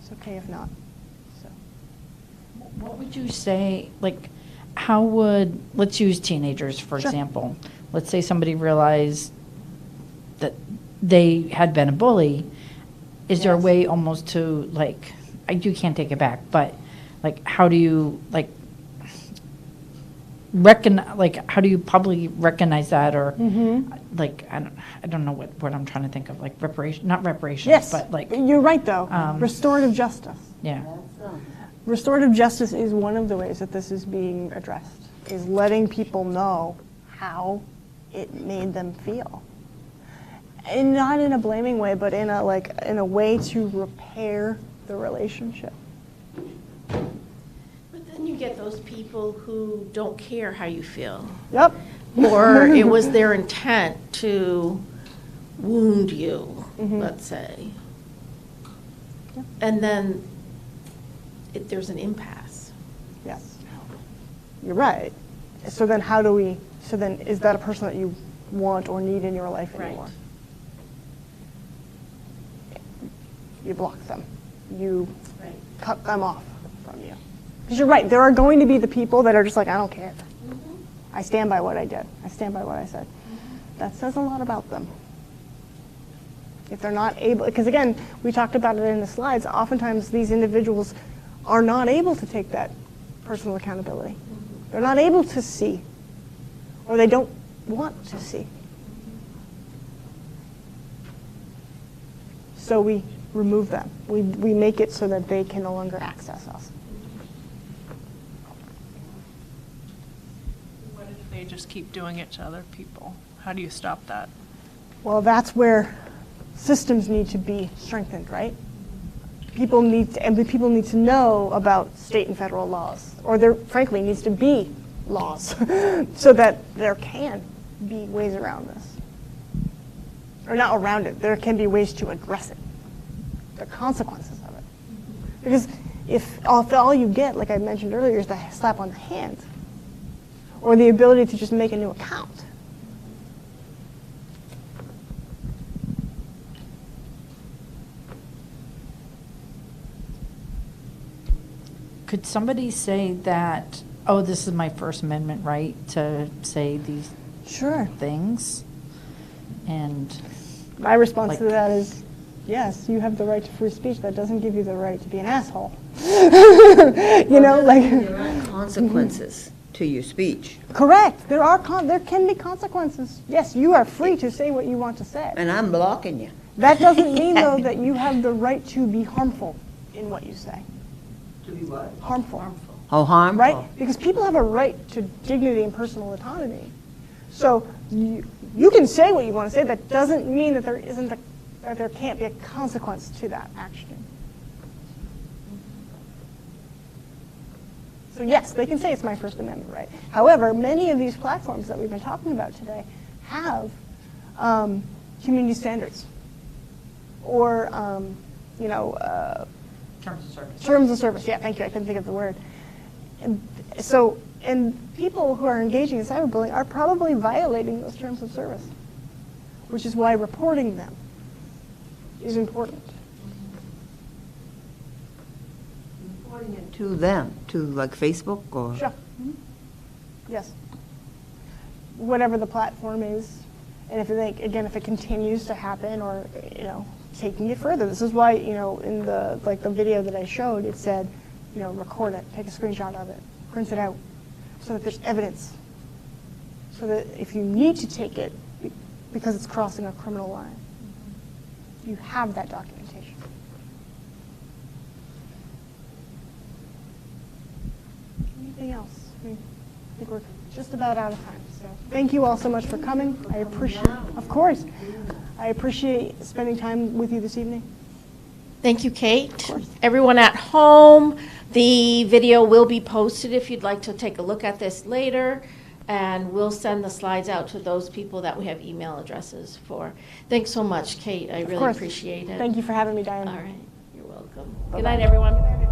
It's okay if not. What would you say, like, how would, let's use teenagers, for Sure. example. Let's say somebody realized that they had been a bully. Is there a Yes. way almost to, like, you can't take it back, but, like, how do you, like, how do you publicly recognize that, or, like, I don't know what word I'm trying to think of, like reparation, not reparations, Yes, but like, you're right, though. um, Restorative justice. yeah. Restorative justice is one of the ways that this is being addressed, is letting people know how it made them feel. And not in a blaming way, but in a way to repair the relationship. But then you get those people who don't care how you feel. Yep. Or it was their intent to wound you, Mm-hmm. let's say. And then there's an impasse. Yes. You're right. So then is that a person that you want or need in your life anymore? Right. You block them. You Right. cut them off from you. Because you're right, there are going to be the people that are just like, I don't care. I stand by what I did. I stand by what I said. That says a lot about them. If they're not able, because again, we talked about it in the slides, oftentimes these individuals are not able to take that personal accountability. They're not able to see, or they don't want to see. So we remove them. We make it so that they can no longer access us. What if they just keep doing it to other people? How do you stop that? Well, that's where systems need to be strengthened, right? People need to know about state and federal laws, or there frankly needs to be laws so that there can be ways around this. Or not around it, there can be ways to address it. The consequences of it. Because if all you get, like I mentioned earlier, is the slap on the hand, or the ability to just make a new account, Could somebody say that, oh, this is my First Amendment right to say these sure. things? And, My response to Like- that is, yes, you have the right to free speech. That doesn't give you the right to be an asshole. You know, like, There are consequences to your speech, correct. There can be consequences. Yes, you are free to say what you want to say. and I'm blocking you. That doesn't mean, though, that you have the right to be harmful in what you say. To be what? Harmful. Oh, harmful. Right? Because people have a right to dignity and personal autonomy. So you can say what you want to say. That doesn't mean that there can't be a consequence to that action. So yes, they can say it's my First Amendment right. However, many of these platforms that we've been talking about today have community standards or terms of service. terms of service. Yeah, thank you. I couldn't think of the word. And people who are engaging in cyberbullying are probably violating those terms of service, which is why reporting them is important. Reporting it to them, to like Facebook or? Sure. Yes. Whatever the platform is, and if it continues to happen, or taking it further. This is why in the video that I showed, it said record it, take a screenshot of it, print it out, so that there's evidence. So that if you need to take it because it's crossing a criminal line, you have that documentation. Anything else? I think we're just about out of time. So thank you all so much for coming. I appreciate, of course, I appreciate spending time with you this evening. Thank you, Kate. Everyone at home, the video will be posted if you'd like to take a look at this later, and we'll send the slides out to those people that we have email addresses for. Thanks so much, Kate. I Of really course. appreciate it. Thank you for having me, Diane. All right. You're welcome. Bye-bye. Good night, everyone.